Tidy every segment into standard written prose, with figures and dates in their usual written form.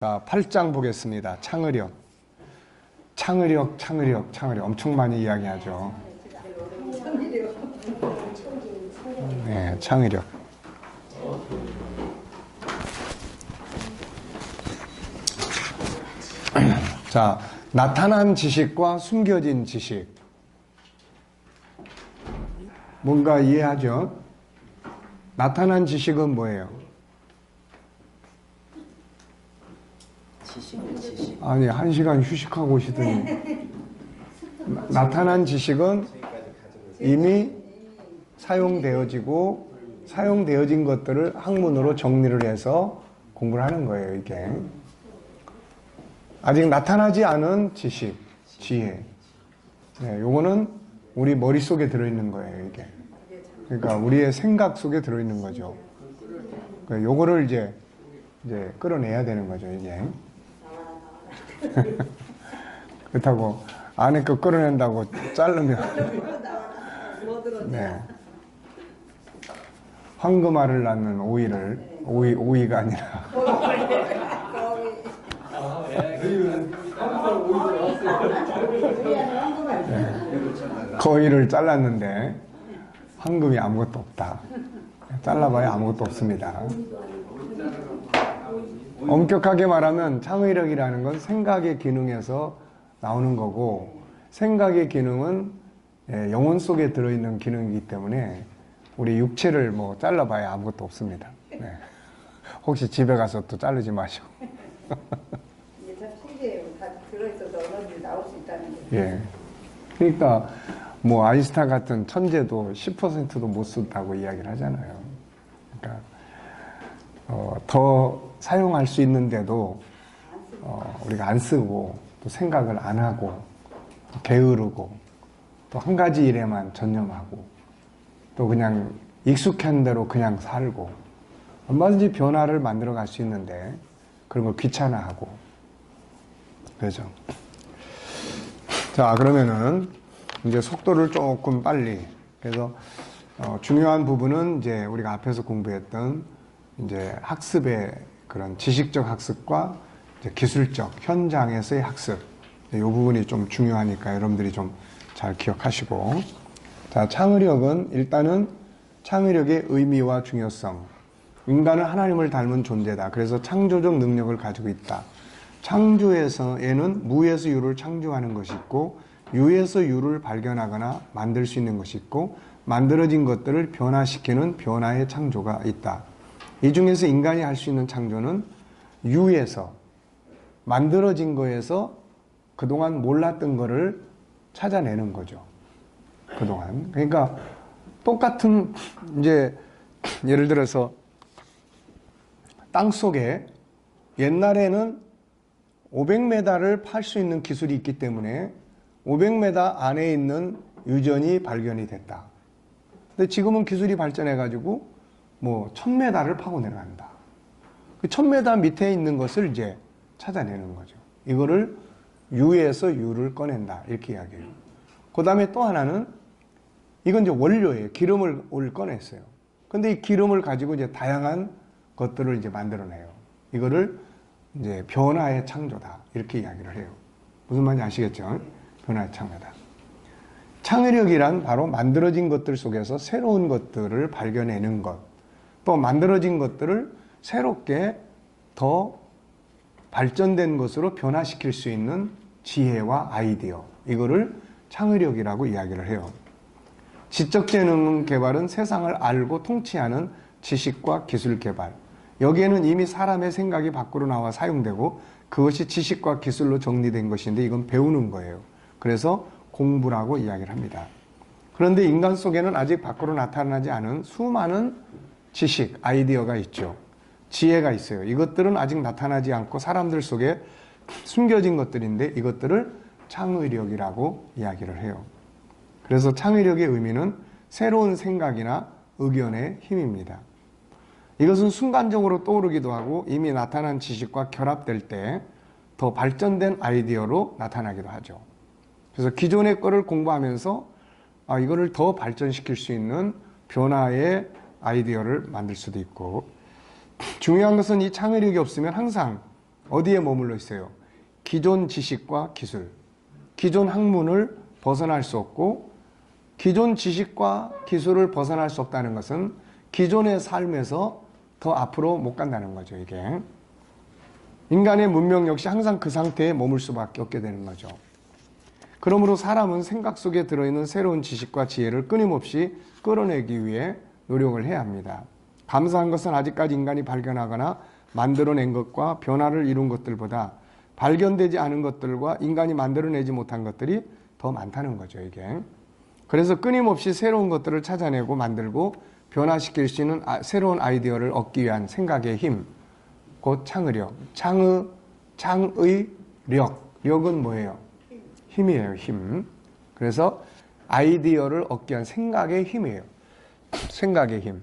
자, 8장 보겠습니다. 창의력. 창의력 엄청 많이 이야기하죠. 네, 창의력. 자, 나타난 지식과 숨겨진 지식. 뭔가 이해하죠? 나타난 지식은 뭐예요? 아니, 1시간 휴식하고 오시더니. 나타난 지식은 이미 사용되어진 것들을 학문으로 정리를 해서 공부를 하는 거예요, 이게. 아직 나타나지 않은 지식, 지혜. 네, 요거는 우리 머릿속에 들어있는 거예요, 이게. 그러니까 우리의 생각 속에 들어있는 거죠. 그러니까 요거를 이제 끌어내야 되는 거죠, 이게. 그렇다고 안에 거 끌어낸다고 자르면 네. 황금알을 낳는 오이가 아니라 네. 거위를 잘랐는데 황금이 아무것도 없다. 잘라봐야 아무것도 없습니다. 엄격하게 말하면 창의력이라는 건 생각의 기능에서 나오는 거고, 생각의 기능은 영혼 속에 들어있는 기능이기 때문에 우리 육체를 뭐 잘라봐야 아무것도 없습니다. 네. 혹시 집에 가서 또 자르지 마시고. 이게 참 신기해요. 다 들어있어서 얼마든지 나올 수 있다는 게. 예. 그러니까 뭐 아인슈타인 같은 천재도 10%도 못 쓴다고 이야기를 하잖아요. 그러니까 더 사용할 수 있는데도 우리가 안 쓰고 또 생각을 안 하고 게으르고 또 한 가지 일에만 전념하고 또 그냥 익숙한 대로 그냥 살고 얼마든지 변화를 만들어 갈 수 있는데 그런 걸 귀찮아하고 그죠. 자, 그러면은 이제 속도를 조금 빨리. 그래서 중요한 부분은 이제 우리가 앞에서 공부했던 이제 학습의 그런 지식적 학습과 이제 기술적 현장에서의 학습. 이 부분이 좀 중요하니까 여러분들이 좀 잘 기억하시고. 자, 창의력은 일단은 창의력의 의미와 중요성. 인간은 하나님을 닮은 존재다. 그래서 창조적 능력을 가지고 있다. 창조에서에는 무에서 유를 창조하는 것이 있고 유에서 유를 발견하거나 만들 수 있는 것이 있고 만들어진 것들을 변화시키는 변화의 창조가 있다. 이 중에서 인간이 할 수 있는 창조는 유에서 만들어진 거에서 그동안 몰랐던 거를 찾아내는 거죠. 그동안. 그러니까 똑같은 이제 예를 들어서 땅 속에 옛날에는 500m를 팔 수 있는 기술이 있기 때문에 500m 안에 있는 유전이 발견이 됐다. 근데 지금은 기술이 발전해가지고 뭐 1000m를 파고 내려간다. 그 1000m 밑에 있는 것을 이제 찾아내는 거죠. 이거를 유에서 유를 꺼낸다. 이렇게 이야기해요. 그 다음에 또 하나는 이건 이제 원료예요. 기름을 꺼냈어요. 근데 이 기름을 가지고 이제 다양한 것들을 이제 만들어내요. 이거를 이제 변화의 창조다. 이렇게 이야기를 해요. 무슨 말인지 아시겠죠? 변화의 창조다. 창의력이란 바로 만들어진 것들 속에서 새로운 것들을 발견해내는 것. 또 만들어진 것들을 새롭게 더 발전된 것으로 변화시킬 수 있는 지혜와 아이디어. 이거를 창의력이라고 이야기를 해요. 지적 재능 개발은 세상을 알고 통치하는 지식과 기술 개발. 여기에는 이미 사람의 생각이 밖으로 나와 사용되고 그것이 지식과 기술로 정리된 것인데 이건 배우는 거예요. 그래서 공부라고 이야기를 합니다. 그런데 인간 속에는 아직 밖으로 나타나지 않은 수많은 지식, 아이디어가 있죠. 지혜가 있어요. 이것들은 아직 나타나지 않고 사람들 속에 숨겨진 것들인데 이것들을 창의력이라고 이야기를 해요. 그래서 창의력의 의미는 새로운 생각이나 의견의 힘입니다. 이것은 순간적으로 떠오르기도 하고 이미 나타난 지식과 결합될 때 더 발전된 아이디어로 나타나기도 하죠. 그래서 기존의 거를 공부하면서 이거를 더 발전시킬 수 있는 변화의 아이디어를 만들 수도 있고 중요한 것은 이 창의력이 없으면 항상 어디에 머물러 있어요? 기존 지식과 기술. 기존 학문을 벗어날 수 없고, 기존 지식과 기술을 벗어날 수 없다는 것은 기존의 삶에서 더 앞으로 못 간다는 거죠, 이게. 인간의 문명 역시 항상 그 상태에 머물 수밖에 없게 되는 거죠. 그러므로 사람은 생각 속에 들어있는 새로운 지식과 지혜를 끊임없이 끌어내기 위해 노력을 해야 합니다. 감사한 것은 아직까지 인간이 발견하거나 만들어낸 것과 변화를 이룬 것들보다 발견되지 않은 것들과 인간이 만들어내지 못한 것들이 더 많다는 거죠, 이게. 그래서 끊임없이 새로운 것들을 찾아내고 만들고 변화시킬 수 있는 새로운 아이디어를 얻기 위한 생각의 힘, 곧 창의력. 창의 력. 력은 뭐예요? 힘이에요, 힘. 그래서 아이디어를 얻기 위한 생각의 힘이에요. 생각의 힘.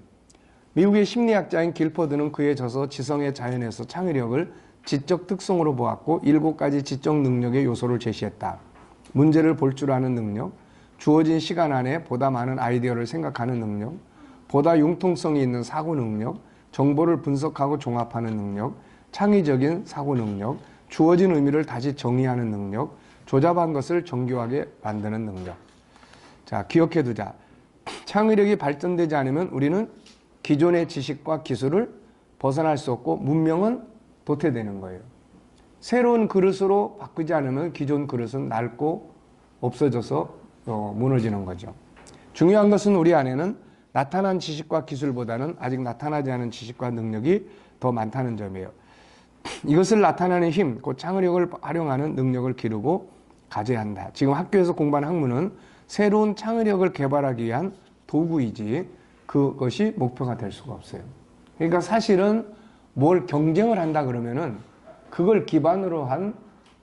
미국의 심리학자인 길퍼드는 그에 져서 지성의 자연에서 창의력을 지적 특성으로 보았고 7가지 지적 능력의 요소를 제시했다. 문제를 볼 줄 아는 능력, 주어진 시간 안에 보다 많은 아이디어를 생각하는 능력, 보다 융통성이 있는 사고 능력, 정보를 분석하고 종합하는 능력, 창의적인 사고 능력, 주어진 의미를 다시 정의하는 능력, 조잡한 것을 정교하게 만드는 능력. 자, 기억해 두자. 창의력이 발전되지 않으면 우리는 기존의 지식과 기술을 벗어날 수 없고 문명은 도태되는 거예요. 새로운 그릇으로 바꾸지 않으면 기존 그릇은 낡고 없어져서 무너지는 거죠. 중요한 것은 우리 안에는 나타난 지식과 기술보다는 아직 나타나지 않은 지식과 능력이 더 많다는 점이에요. 이것을 나타내는 힘, 곧 창의력을 활용하는 능력을 기르고 가져야 한다. 지금 학교에서 공부하는 학문은 새로운 창의력을 개발하기 위한 도구이지 그것이 목표가 될 수가 없어요. 그러니까 사실은 뭘 경쟁을 한다 그러면은 그걸 기반으로 한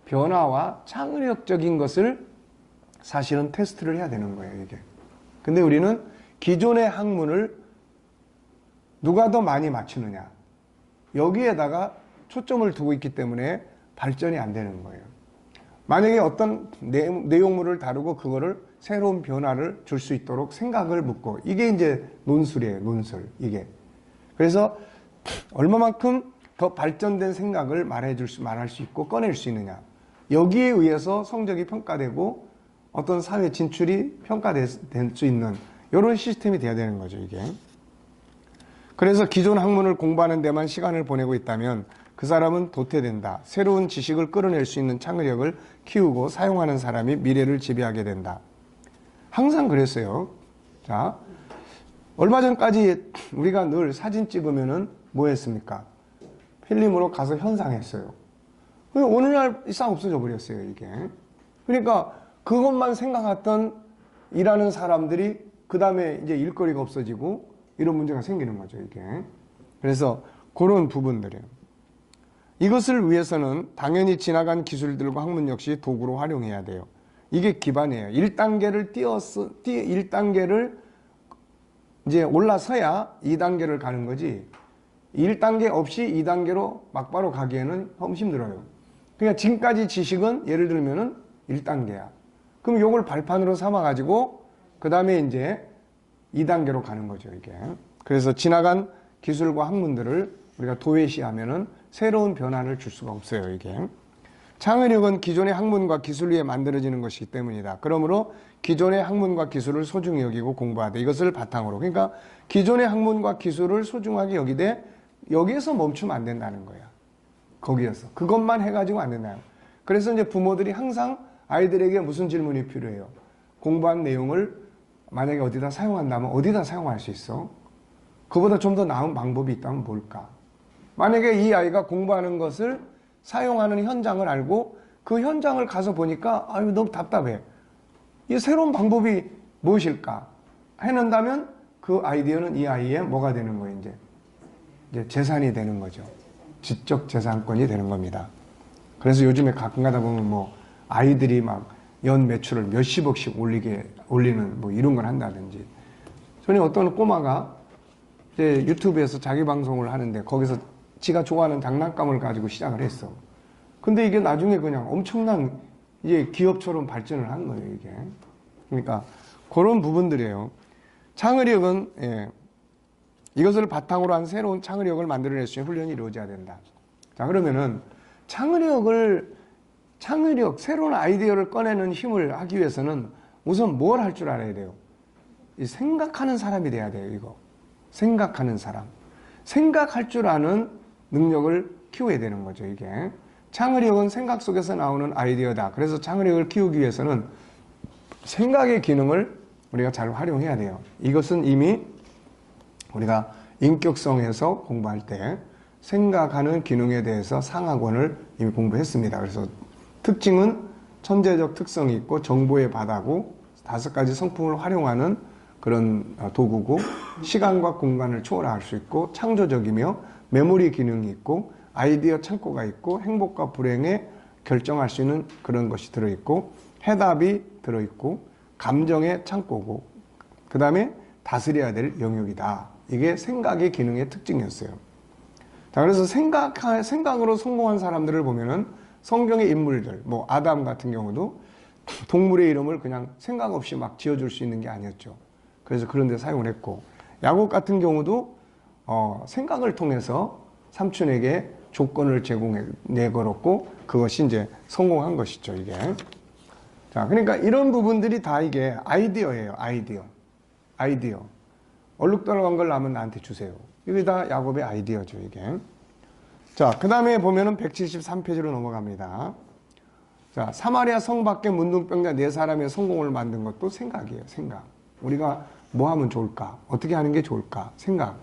변화와 창의력적인 것을 사실은 테스트를 해야 되는 거예요, 이게. 근데 우리는 기존의 학문을 누가 더 많이 맞추느냐, 여기에다가 초점을 두고 있기 때문에 발전이 안 되는 거예요. 만약에 어떤 내용물을 다루고 그거를 새로운 변화를 줄 수 있도록 생각을 묻고, 이게 이제 논술이에요, 논술, 이게. 그래서 얼마만큼 더 발전된 생각을 말할 수 있고 꺼낼 수 있느냐, 여기에 의해서 성적이 평가되고 어떤 사회 진출이 평가될 수 있는 이런 시스템이 돼야 되는 거죠, 이게. 그래서 기존 학문을 공부하는 데만 시간을 보내고 있다면 그 사람은 도태된다. 새로운 지식을 끌어낼 수 있는 창의력을 키우고 사용하는 사람이 미래를 지배하게 된다. 항상 그랬어요. 자, 얼마 전까지 우리가 늘 사진 찍으면은 뭐 했습니까? 필름으로 가서 현상했어요. 어느 날 이상 없어져 버렸어요, 이게. 그러니까 그것만 생각했던 일하는 사람들이 그 다음에 이제 일거리가 없어지고 이런 문제가 생기는 거죠, 이게. 그래서 그런 부분들이에요. 이것을 위해서는 당연히 지나간 기술들과 학문 역시 도구로 활용해야 돼요. 이게 기반이에요. 1단계를 이제 올라서야 2단계를 가는 거지, 1단계 없이 2단계로 막바로 가기에는 너무 힘들어요. 그러니까 지금까지 지식은 예를 들면은 1단계야. 그럼 요걸 발판으로 삼아가지고 그 다음에 이제 2단계로 가는 거죠, 이게. 그래서 지나간 기술과 학문들을 우리가 도외시하면은 새로운 변화를 줄 수가 없어요, 이게. 창의력은 기존의 학문과 기술 위에 만들어지는 것이기 때문이다. 그러므로 기존의 학문과 기술을 소중히 여기고 공부하되 이것을 바탕으로. 그러니까 기존의 학문과 기술을 소중하게 여기되 여기에서 멈추면 안 된다는 거야. 거기에서. 그것만 해가지고 안 된다는 거야. 그래서 이제 부모들이 항상 아이들에게 무슨 질문이 필요해요? 공부한 내용을 만약에 어디다 사용한다면 어디다 사용할 수 있어? 그보다 좀 더 나은 방법이 있다면 뭘까? 만약에 이 아이가 공부하는 것을 사용하는 현장을 알고 그 현장을 가서 보니까 아유 너무 답답해. 이 새로운 방법이 무엇일까? 해낸다면 그 아이디어는 이 아이의 뭐가 되는 거예요, 이제 재산이 되는 거죠. 지적 재산권이 되는 겁니다. 그래서 요즘에 가끔 가다 보면 뭐 아이들이 막 연 매출을 몇십억씩 올리는 뭐 이런 걸 한다든지. 전에 어떤 꼬마가 이제 유튜브에서 자기 방송을 하는데 거기서 지가 좋아하는 장난감을 가지고 시작을 했어. 근데 이게 나중에 그냥 엄청난 이제 기업처럼 발전을 한 거예요, 이게. 그러니까 그런 부분들이에요. 창의력은 이것을 바탕으로 한 새로운 창의력을 만들어낼 수 있는 훈련이 이루어져야 된다. 자, 그러면은 창의력, 새로운 아이디어를 꺼내는 힘을 하기 위해서는 우선 뭘 할 줄 알아야 돼요? 이 생각하는 사람이 돼야 돼요, 이거. 생각하는 사람. 생각할 줄 아는 능력을 키워야 되는 거죠, 이게. 창의력은 생각 속에서 나오는 아이디어다. 그래서 창의력을 키우기 위해서는 생각의 기능을 우리가 잘 활용해야 돼요. 이것은 이미 우리가 인격성에서 공부할 때 생각하는 기능에 대해서 상하권을 이미 공부했습니다. 그래서 특징은 천재적 특성이 있고 정보의 바다고 5가지 성품을 활용하는 그런 도구고 시간과 공간을 초월할 수 있고 창조적이며 메모리 기능이 있고 아이디어 창고가 있고 행복과 불행에 결정할 수 있는 그런 것이 들어있고 해답이 들어있고 감정의 창고고 그 다음에 다스려야 될 영역이다. 이게 생각의 기능의 특징이었어요. 자, 그래서 생각으로 성공한 사람들을 보면은 성경의 인물들, 뭐 아담 같은 경우도 동물의 이름을 그냥 생각 없이 막 지어줄 수 있는 게 아니었죠. 그래서 그런 데 사용을 했고 야곱 같은 경우도 생각을 통해서 삼촌에게 조건을 내걸었고 그것이 이제 성공한 것이죠, 이게. 자, 그러니까 이런 부분들이 다 이게 아이디어예요, 아이디어. 얼룩덜룩한 걸 나면 나한테 주세요. 이게 다 야곱의 아이디어죠, 이게. 자, 그 다음에 보면은 173페이지로 넘어갑니다. 자, 사마리아 성 밖에 문둥병자 4사람의 성공을 만든 것도 생각이에요, 생각. 우리가 뭐 하면 좋을까? 어떻게 하는 게 좋을까? 생각.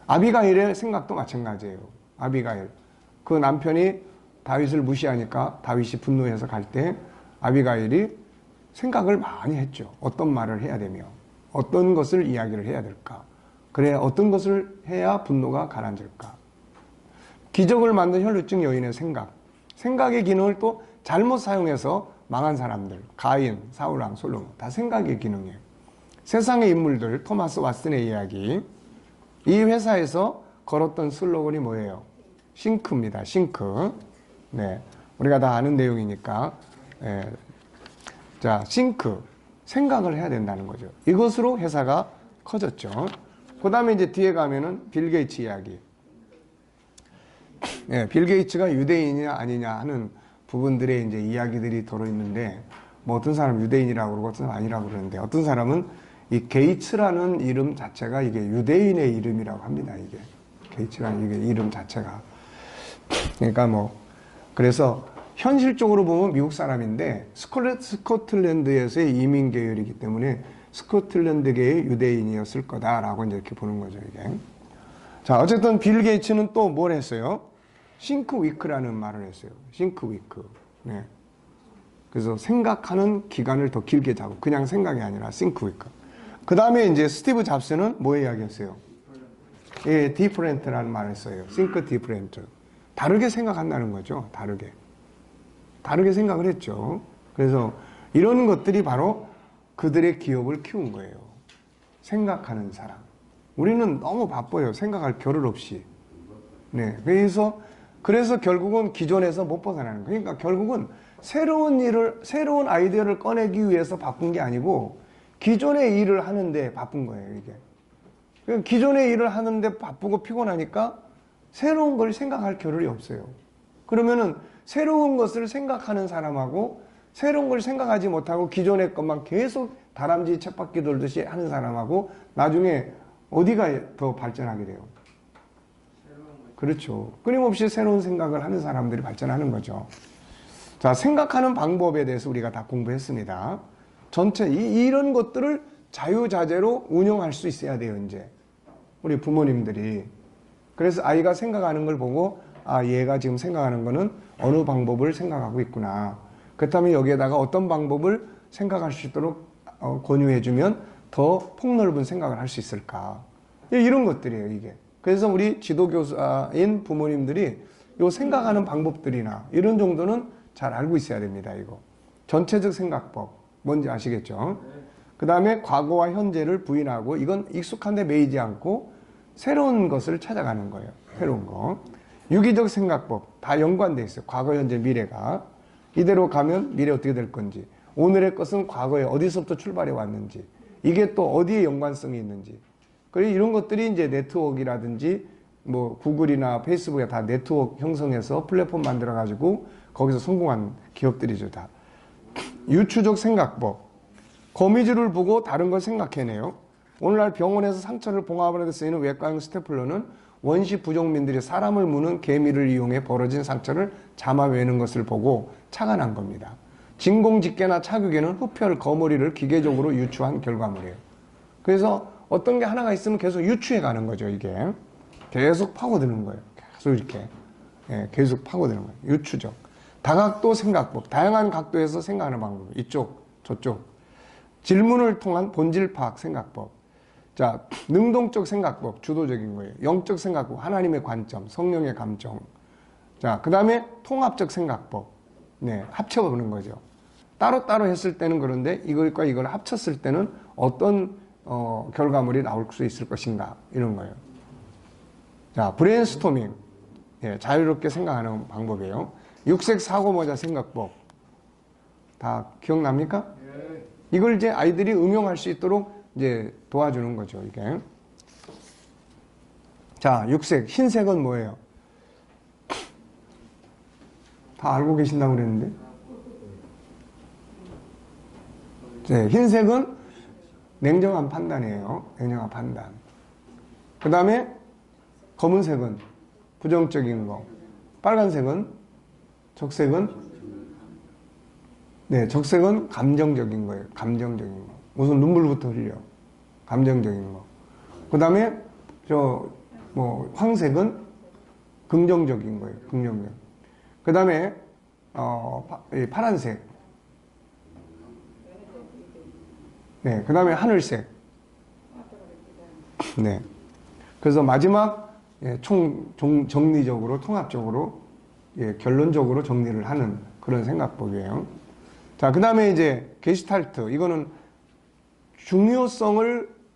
아비가일의 생각도 마찬가지예요. 아비가일. 그 남편이 다윗을 무시하니까 다윗이 분노해서 갈 때 아비가일이 생각을 많이 했죠. 어떤 말을 해야 되며 어떤 것을 이야기를 해야 될까? 그래 어떤 것을 해야 분노가 가라앉을까? 기적을 만든 혈루증 여인의 생각. 생각의 기능을 또 잘못 사용해서 망한 사람들. 가인, 사울왕, 솔로몬. 다 생각의 기능이에요. 세상의 인물들, 토마스 왓슨의 이야기. 이 회사에서 걸었던 슬로건이 뭐예요? 싱크입니다. 싱크. 네. 우리가 다 아는 내용이니까. 네. 자, 싱크. 생각을 해야 된다는 거죠. 이것으로 회사가 커졌죠. 그 다음에 이제 뒤에 가면은 빌 게이츠 이야기. 네, 빌 게이츠가 유대인이냐 아니냐 하는 부분들의 이제 이야기들이 들어있는데, 뭐 어떤 사람은 유대인이라고 그러고 어떤 사람은 아니라고 그러는데, 어떤 사람은 이 게이츠라는 이름 자체가 이게 유대인의 이름이라고 합니다. 이게. 게이츠라는 이게 이름 자체가. 그러니까 뭐, 그래서 현실적으로 보면 미국 사람인데, 스코틀랜드에서의 이민 계열이기 때문에 스코틀랜드계의 유대인이었을 거다라고 이제 이렇게 보는 거죠, 이게. 자, 어쨌든 빌 게이츠는 또 뭘 했어요? 싱크 위크라는 말을 했어요. 싱크 위크. 네. 그래서 생각하는 기간을 더 길게 잡고, 그냥 생각이 아니라 싱크 위크. 그 다음에 이제 스티브 잡스는 뭐 이야기했어요? 예, 디프렌트라는 말을 써요. 싱크 디프렌트. 다르게 생각한다는 거죠. 다르게 생각을 했죠. 그래서 이런 것들이 바로 그들의 기업을 키운 거예요. 생각하는 사람. 우리는 너무 바빠요. 생각할 겨를 없이. 네. 그래서 결국은 기존에서 못 벗어나는 거예요. 그러니까 결국은 새로운 아이디어를 꺼내기 위해서 바쁜 게 아니고 기존의 일을 하는데 바쁜 거예요, 이게. 그러니까 기존의 일을 하는데 바쁘고 피곤하니까 새로운 걸 생각할 겨를이 없어요. 그러면은 새로운 것을 생각하는 사람하고 새로운 걸 생각하지 못하고 기존의 것만 계속 다람쥐 쳇바퀴 돌듯이 하는 사람하고 나중에 어디가 더 발전하게 돼요? 그렇죠. 끊임없이 새로운 생각을 하는 사람들이 발전하는 거죠. 자, 생각하는 방법에 대해서 우리가 다 공부했습니다. 전체 이런 것들을 자유자재로 운영할 수 있어야 돼요, 이제. 우리 부모님들이. 그래서 아이가 생각하는 걸 보고 아, 얘가 지금 생각하는 거는 어느 방법을 생각하고 있구나. 그렇다면 여기에다가 어떤 방법을 생각할 수 있도록 권유해주면 더 폭넓은 생각을 할 수 있을까. 이런 것들이에요, 이게. 그래서 우리 지도교사인 부모님들이 요 생각하는 방법들이나 이런 정도는 잘 알고 있어야 됩니다, 이거. 전체적 생각법. 뭔지 아시겠죠? 그 다음에 과거와 현재를 부인하고 이건 익숙한데 매이지 않고 새로운 것을 찾아가는 거예요. 새로운 거. 유기적 생각법. 다 연관되어 있어요. 과거, 현재, 미래가. 이대로 가면 미래 어떻게 될 건지. 오늘의 것은 과거에 어디서부터 출발해 왔는지. 이게 또 어디에 연관성이 있는지. 그리고 이런 것들이 이제 네트워크라든지 뭐 구글이나 페이스북에 다 네트워크 형성해서 플랫폼 만들어가지고 거기서 성공한 기업들이죠, 다. 유추적 생각법. 거미줄을 보고 다른 걸 생각해내요. 오늘날 병원에서 상처를 봉합하는 데 쓰이는 외과용 스테플러는 원시 부족민들이 사람을 무는 개미를 이용해 벌어진 상처를 잠아내는 것을 보고 착안한 겁니다. 진공집게나 차규계는 흡혈, 거머리를 기계적으로 유추한 결과물이에요. 그래서 어떤 게 하나가 있으면 계속 유추해 가는 거죠, 이게. 계속 파고드는 거예요. 계속 이렇게. 예, 계속 파고드는 거예요. 유추적. 다각도 생각법. 다양한 각도에서 생각하는 방법. 이쪽, 저쪽. 질문을 통한 본질 파악 생각법. 자, 능동적 생각법. 주도적인 거예요. 영적 생각법. 하나님의 관점, 성령의 감정. 자, 그 다음에 통합적 생각법. 네, 합쳐보는 거죠. 따로따로 했을 때는 그런데 이것과 이걸 합쳤을 때는 어떤 결과물이 나올 수 있을 것인가, 이런 거예요. 자, 브레인스토밍. 예, 자유롭게 생각하는 방법이에요. 육색 사고모자 생각법. 다 기억납니까? 이걸 이제 아이들이 응용할 수 있도록 이제 도와주는 거죠, 이게. 자, 육색. 흰색은 뭐예요? 다 알고 계신다고 그랬는데. 네, 흰색은 냉정한 판단이에요. 냉정한 판단. 그 다음에 검은색은 부정적인 거. 빨간색은, 적색은, 네, 적색은 감정적인 거예요. 감정적인 거. 우선 눈물부터 흘려. 감정적인 거. 그 다음에 황색은 긍정적인 거예요. 긍정적. 그 다음에 파란색. 네, 그 다음에 하늘색. 네. 그래서 마지막 정리적으로, 통합적으로, 결론적으로 정리를 하는 그런 생각법이에요. 자, 그 다음에 이제 게슈탈트. 이거는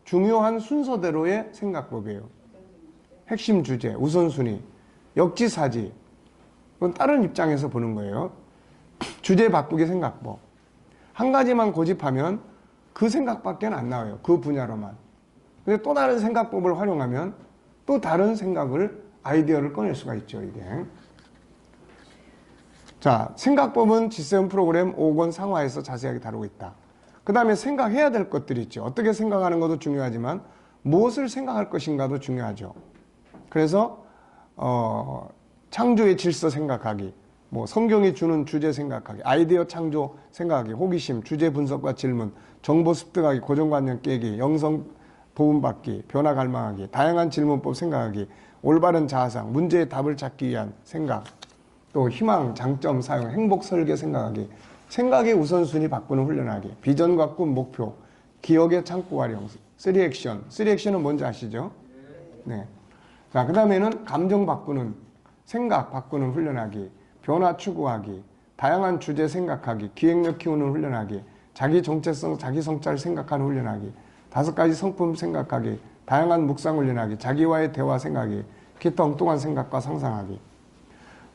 중요한 순서대로의 생각법이에요. 핵심 주제, 우선순위, 역지사지. 그건 다른 입장에서 보는 거예요. 주제 바꾸기 생각법. 한 가지만 고집하면 그 생각밖에 안 나와요. 그 분야로만. 근데 또 다른 생각법을 활용하면 또 다른 생각을, 아이디어를 꺼낼 수가 있죠, 이게. 자, 생각법은 G7 프로그램 5권 상화에서 자세하게 다루고 있다. 그 다음에 생각해야 될 것들이 있죠. 어떻게 생각하는 것도 중요하지만 무엇을 생각할 것인가도 중요하죠. 그래서 창조의 질서 생각하기, 뭐 성경이 주는 주제 생각하기, 아이디어 창조 생각하기, 호기심, 주제 분석과 질문, 정보 습득하기, 고정관념 깨기, 영성 도움받기, 변화 갈망하기, 다양한 질문법 생각하기, 올바른 자아상, 문제의 답을 찾기 위한 생각, 또 희망, 장점 사용, 행복 설계 생각하기, 생각의 우선순위 바꾸는 훈련하기, 비전과 꿈, 목표, 기억의 창고 활용, 3액션. 3액션은 뭔지 아시죠? 네. 자, 그 다음에는 감정 바꾸는, 생각 바꾸는 훈련하기, 변화 추구하기, 다양한 주제 생각하기, 기획력 키우는 훈련하기, 자기 정체성, 자기 성찰 생각하는 훈련하기, 5가지 성품 생각하기, 다양한 묵상 훈련하기, 자기와의 대화 생각하기, 기타 엉뚱한 생각과 상상하기.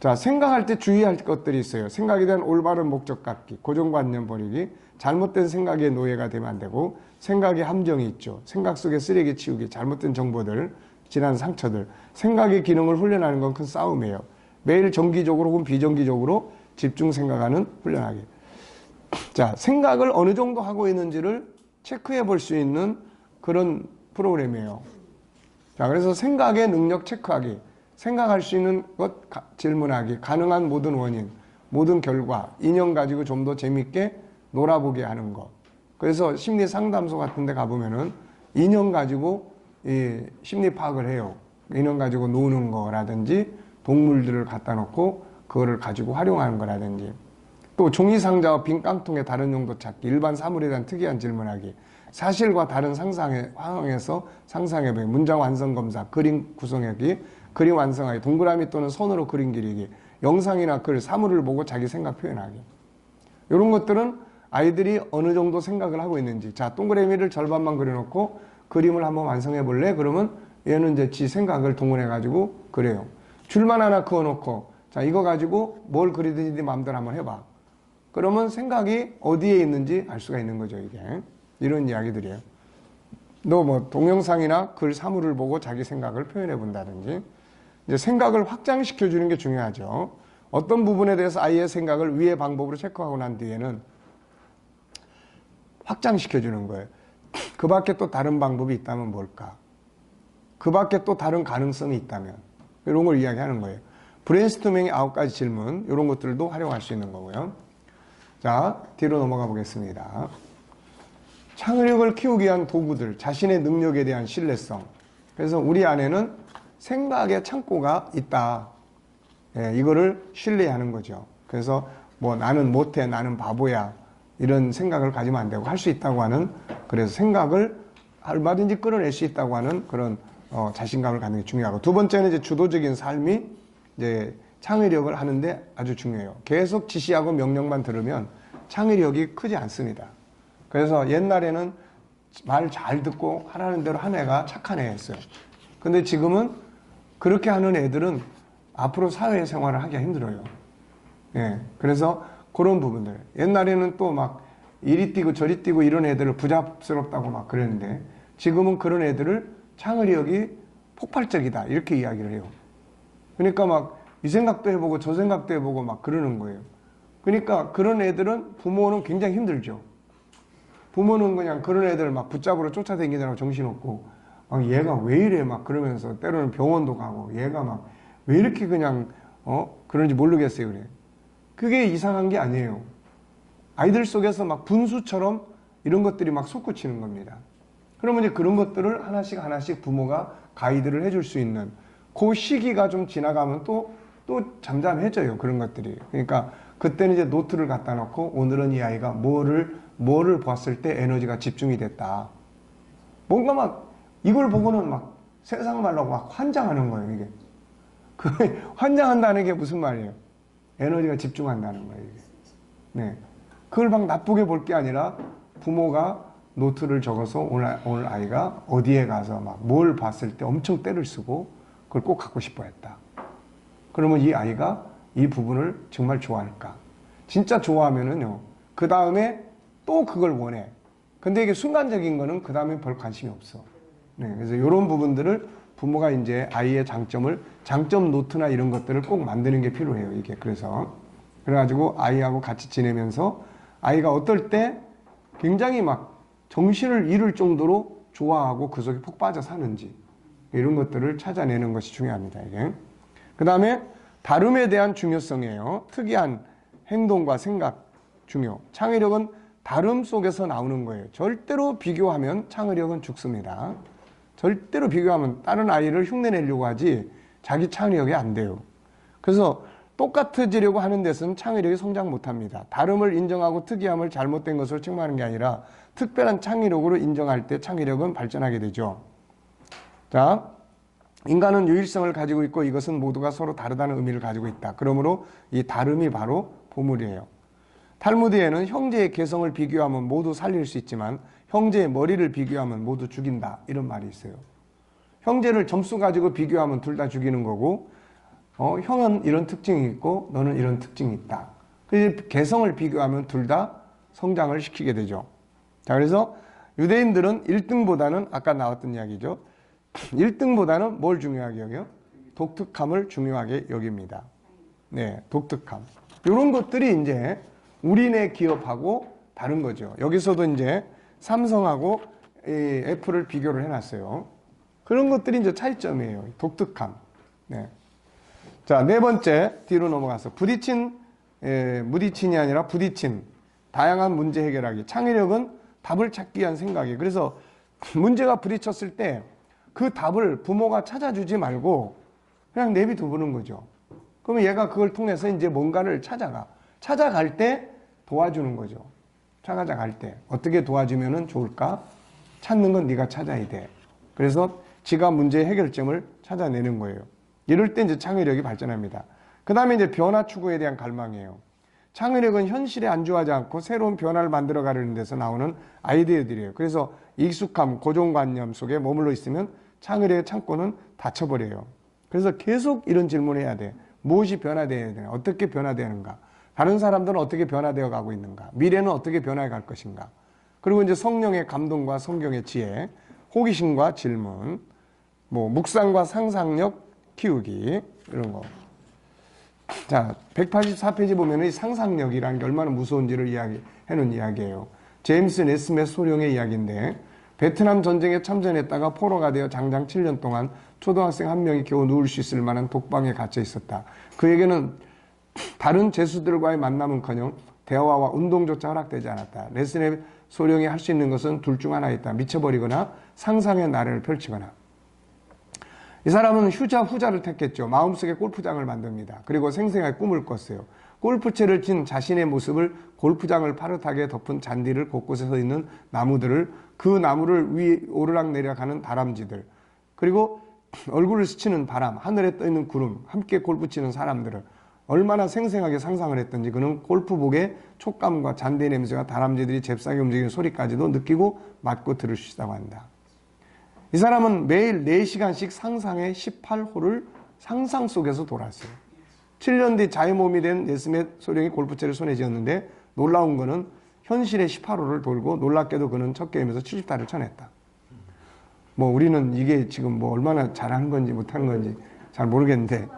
자, 생각할 때 주의할 것들이 있어요. 생각에 대한 올바른 목적 갖기, 고정관념 버리기, 잘못된 생각의 노예가 되면 안 되고, 생각의 함정이 있죠. 생각 속에 쓰레기 치우기, 잘못된 정보들, 지난 상처들. 생각의 기능을 훈련하는 건 큰 싸움이에요. 매일 정기적으로 혹은 비정기적으로 집중 생각하는 훈련하기. 자, 생각을 어느 정도 하고 있는지를 체크해 볼 수 있는 그런 프로그램이에요. 자, 그래서 생각의 능력 체크하기, 생각할 수 있는 것 질문하기, 가능한 모든 원인, 모든 결과, 인형 가지고 좀 더 재밌게 놀아보게 하는 것. 그래서 심리 상담소 같은 데 가보면은 인형 가지고 심리 파악을 해요. 인형 가지고 노는 거라든지, 동물들을 갖다 놓고 그거를 가지고 활용하는 거라든지, 또 종이 상자와 빈 깡통의 다른 용도 찾기, 일반 사물에 대한 특이한 질문하기, 사실과 다른 상상에 화형해서 상상해보기, 문장 완성 검사, 그림 구성하기, 그림 완성하기, 동그라미 또는 선으로 그림 그리기, 영상이나 글, 사물을 보고 자기 생각 표현하기. 이런 것들은 아이들이 어느 정도 생각을 하고 있는지. 자, 동그라미를 절반만 그려놓고 그림을 한번 완성해 볼래? 그러면 얘는 이제 지 생각을 동원해가지고 그래요. 줄만 하나 그어놓고, 자, 이거 가지고 뭘 그리든지 네 마음대로 한번 해봐. 그러면 생각이 어디에 있는지 알 수가 있는 거죠, 이게. 이런 이야기들이에요. 너 뭐 동영상이나 글 사물을 보고 자기 생각을 표현해 본다든지. 이제 생각을 확장시켜 주는 게 중요하죠. 어떤 부분에 대해서 아이의 생각을 위의 방법으로 체크하고 난 뒤에는 확장시켜 주는 거예요. 그 밖에 또 다른 방법이 있다면 뭘까? 그 밖에 또 다른 가능성이 있다면 이런 걸 이야기하는 거예요. 브레인스토밍의 9가지 질문 이런 것들도 활용할 수 있는 거고요. 자, 뒤로 넘어가 보겠습니다. 창의력을 키우기 위한 도구들, 자신의 능력에 대한 신뢰성. 그래서 우리 안에는 생각의 창고가 있다. 예, 이거를 신뢰하는 거죠. 그래서 뭐 나는 못해, 나는 바보야 이런 생각을 가지면 안 되고 할 수 있다고 하는, 그래서 생각을 얼마든지 끌어낼 수 있다고 하는 그런 자신감을 갖는 게 중요하고, 두 번째는 이제 주도적인 삶이 이제 창의력을 하는데 아주 중요해요. 계속 지시하고 명령만 들으면 창의력이 크지 않습니다. 그래서 옛날에는 말 잘 듣고 하라는 대로 한 애가 착한 애였어요. 근데 지금은 그렇게 하는 애들은 앞으로 사회생활을 하기가 힘들어요. 예, 그래서 그런 부분들. 옛날에는 또 막 이리 뛰고 저리 뛰고 이런 애들을 부잡스럽다고 막 그랬는데 지금은 그런 애들을 창의력이 폭발적이다 이렇게 이야기를 해요. 그러니까 막 이 생각도 해보고 저 생각도 해보고 막 그러는 거예요. 그러니까 그런 애들은 부모는 굉장히 힘들죠. 부모는 그냥 그런 애들 막 붙잡으러 쫓아다니느라고 정신없고 얘가 왜 이래 막 그러면서 때로는 병원도 가고 얘가 막 왜 이렇게 그냥 그런지 모르겠어요. 그래. 그게 이상한 게 아니에요. 아이들 속에서 막 분수처럼 이런 것들이 막 솟구치는 겁니다. 그러면 이제 그런 것들을 하나씩 하나씩 부모가 가이드를 해줄 수 있는 그 시기가 좀 지나가면 또 잠잠해져요. 그런 것들이. 그러니까 그때는 이제 노트를 갖다 놓고 오늘은 이 아이가 뭐를 봤을 때 에너지가 집중이 됐다. 뭔가 막 이걸 보고는 막 세상 말로 막 환장하는 거예요. 이게. 그 환장한다는 게 무슨 말이에요? 에너지가 집중한다는 거예요. 이게. 네. 그걸 막 나쁘게 볼 게 아니라 부모가 노트를 적어서 오늘 아이가 어디에 가서 막 뭘 봤을 때 엄청 때를 쓰고 그걸 꼭 갖고 싶어 했다. 그러면 이 아이가 이 부분을 정말 좋아할까? 진짜 좋아하면은요, 그 다음에 또 그걸 원해. 근데 이게 순간적인 거는 그 다음에 별 관심이 없어. 네, 그래서 이런 부분들을 부모가 이제 아이의 장점 노트나 이런 것들을 꼭 만드는 게 필요해요, 이게. 그래가지고 아이하고 같이 지내면서 아이가 어떨 때 굉장히 막 정신을 잃을 정도로 좋아하고 그 속에 푹 빠져 사는지 이런 것들을 찾아내는 것이 중요합니다, 이게. 그 다음에 다름에 대한 중요성이에요. 특이한 행동과 생각 중요. 창의력은 다름 속에서 나오는 거예요. 절대로 비교하면 창의력은 죽습니다. 절대로 비교하면 다른 아이를 흉내내려고 하지 자기 창의력이 안 돼요. 그래서 똑같아지려고 하는 데서는 창의력이 성장 못합니다. 다름을 인정하고 특이함을 잘못된 것으로 책망하는 게 아니라 특별한 창의력으로 인정할 때 창의력은 발전하게 되죠. 자, 인간은 유일성을 가지고 있고 이것은 모두가 서로 다르다는 의미를 가지고 있다. 그러므로 이 다름이 바로 보물이에요. 탈무드에는 형제의 개성을 비교하면 모두 살릴 수 있지만 형제의 머리를 비교하면 모두 죽인다. 이런 말이 있어요. 형제를 점수 가지고 비교하면 둘 다 죽이는 거고 형은 이런 특징이 있고 너는 이런 특징이 있다. 그래서 개성을 비교하면 둘 다 성장을 시키게 되죠. 자, 그래서 유대인들은 1등보다는 아까 나왔던 이야기죠. 1등보다는 뭘 중요하게 여겨요? 독특함을 중요하게 여깁니다. 네, 독특함. 이런 것들이 이제 우리네 기업하고 다른 거죠. 여기서도 이제 삼성하고 애플을 비교를 해놨어요. 그런 것들이 이제 차이점이에요. 독특함. 네. 자, 네 번째 뒤로 넘어가서 무디친이 아니라 부딪힌 다양한 문제 해결하기. 창의력은 답을 찾기 위한 생각이에요. 그래서 문제가 부딪혔을 때 그 답을 부모가 찾아주지 말고 그냥 내비둬 보는 거죠. 그러면 얘가 그걸 통해서 이제 뭔가를 찾아갈 때 도와주는 거죠. 찾아갈 때 어떻게 도와주면 좋을까? 찾는 건 네가 찾아야 돼. 그래서 지가 문제의 해결점을 찾아내는 거예요. 이럴 때 이제 창의력이 발전합니다. 그 다음에 이제 변화 추구에 대한 갈망이에요. 창의력은 현실에 안주하지 않고 새로운 변화를 만들어 가려는 데서 나오는 아이디어들이에요. 그래서 익숙함, 고정관념 속에 머물러 있으면 창의력의 창고는 닫혀버려요. 그래서 계속 이런 질문을 해야 돼. 무엇이 변화되어야 되나? 어떻게 변화되는가? 다른 사람들은 어떻게 변화되어 가고 있는가? 미래는 어떻게 변화해 갈 것인가? 그리고 이제 성령의 감동과 성경의 지혜, 호기심과 질문, 묵상과 상상력, 키우기 이런 거. 자, 184페이지 보면은 상상력이라는 게 얼마나 무서운지를 이야기해놓은 이야기예요. 제임스 네스멧 소령의 이야기인데 베트남 전쟁에 참전했다가 포로가 되어 장장 7년 동안 초등학생 한 명이 겨우 누울 수 있을 만한 독방에 갇혀 있었다. 그에게는 다른 죄수들과의 만남은커녕 대화와 운동조차 허락되지 않았다. 네스멧 소령이 할 수 있는 것은 둘 중 하나였다. 미쳐버리거나 상상의 나래를 펼치거나. 이 사람은 후자를 택했죠. 마음속에 골프장을 만듭니다. 그리고 생생하게 꿈을 꿨어요. 골프채를 친 자신의 모습을 골프장을 파릇하게 덮은 잔디를 곳곳에 서 있는 나무들을, 그 나무를 위 오르락내리락하는 다람쥐들, 그리고 얼굴을 스치는 바람, 하늘에 떠있는 구름, 함께 골프 치는 사람들을 얼마나 생생하게 상상을 했던지 그는 골프복의 촉감과 잔디 냄새와 다람쥐들이 잽싸게 움직이는 소리까지도 느끼고 맡고 들을 수 있다고 한다. 이 사람은 매일 4시간씩 상상의 18홀을 상상 속에서 돌았어요. 7년 뒤 자의 몸이 된 네스멧 소령이 골프채를 손에 쥐었는데 놀라운 거는 현실의 18홀을 돌고 놀랍게도 그는 첫 게임에서 70타를 쳐냈다. 뭐 우리는 이게 지금 뭐 얼마나 잘하는 건지 못하는 건지 잘 모르겠는데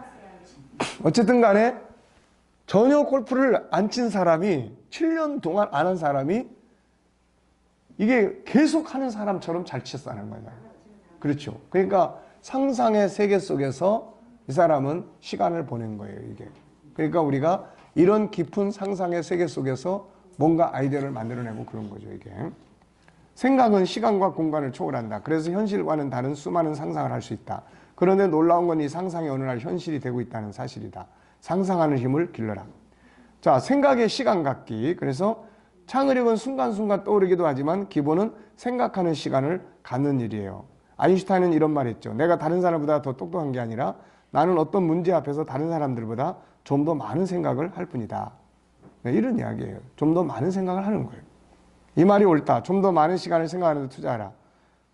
어쨌든 간에 전혀 골프를 안 친 사람이 7년 동안 안 한 사람이 이게 계속 하는 사람처럼 잘 쳤다는 거죠. 그렇죠. 그러니까 상상의 세계 속에서 이 사람은 시간을 보낸 거예요, 이게. 그러니까 우리가 이런 깊은 상상의 세계 속에서 뭔가 아이디어를 만들어내고 그런 거죠, 이게. 생각은 시간과 공간을 초월한다. 그래서 현실과는 다른 수많은 상상을 할 수 있다. 그런데 놀라운 건 이 상상이 어느 날 현실이 되고 있다는 사실이다. 상상하는 힘을 길러라. 자, 생각의 시간 갖기. 그래서 창의력은 순간순간 떠오르기도 하지만 기본은 생각하는 시간을 갖는 일이에요. 아인슈타인은 이런 말 했죠. 내가 다른 사람보다 더 똑똑한 게 아니라 나는 어떤 문제 앞에서 다른 사람들보다 좀 더 많은 생각을 할 뿐이다. 네, 이런 이야기예요. 좀 더 많은 생각을 하는 거예요. 이 말이 옳다. 좀 더 많은 시간을 생각하는 데 투자하라.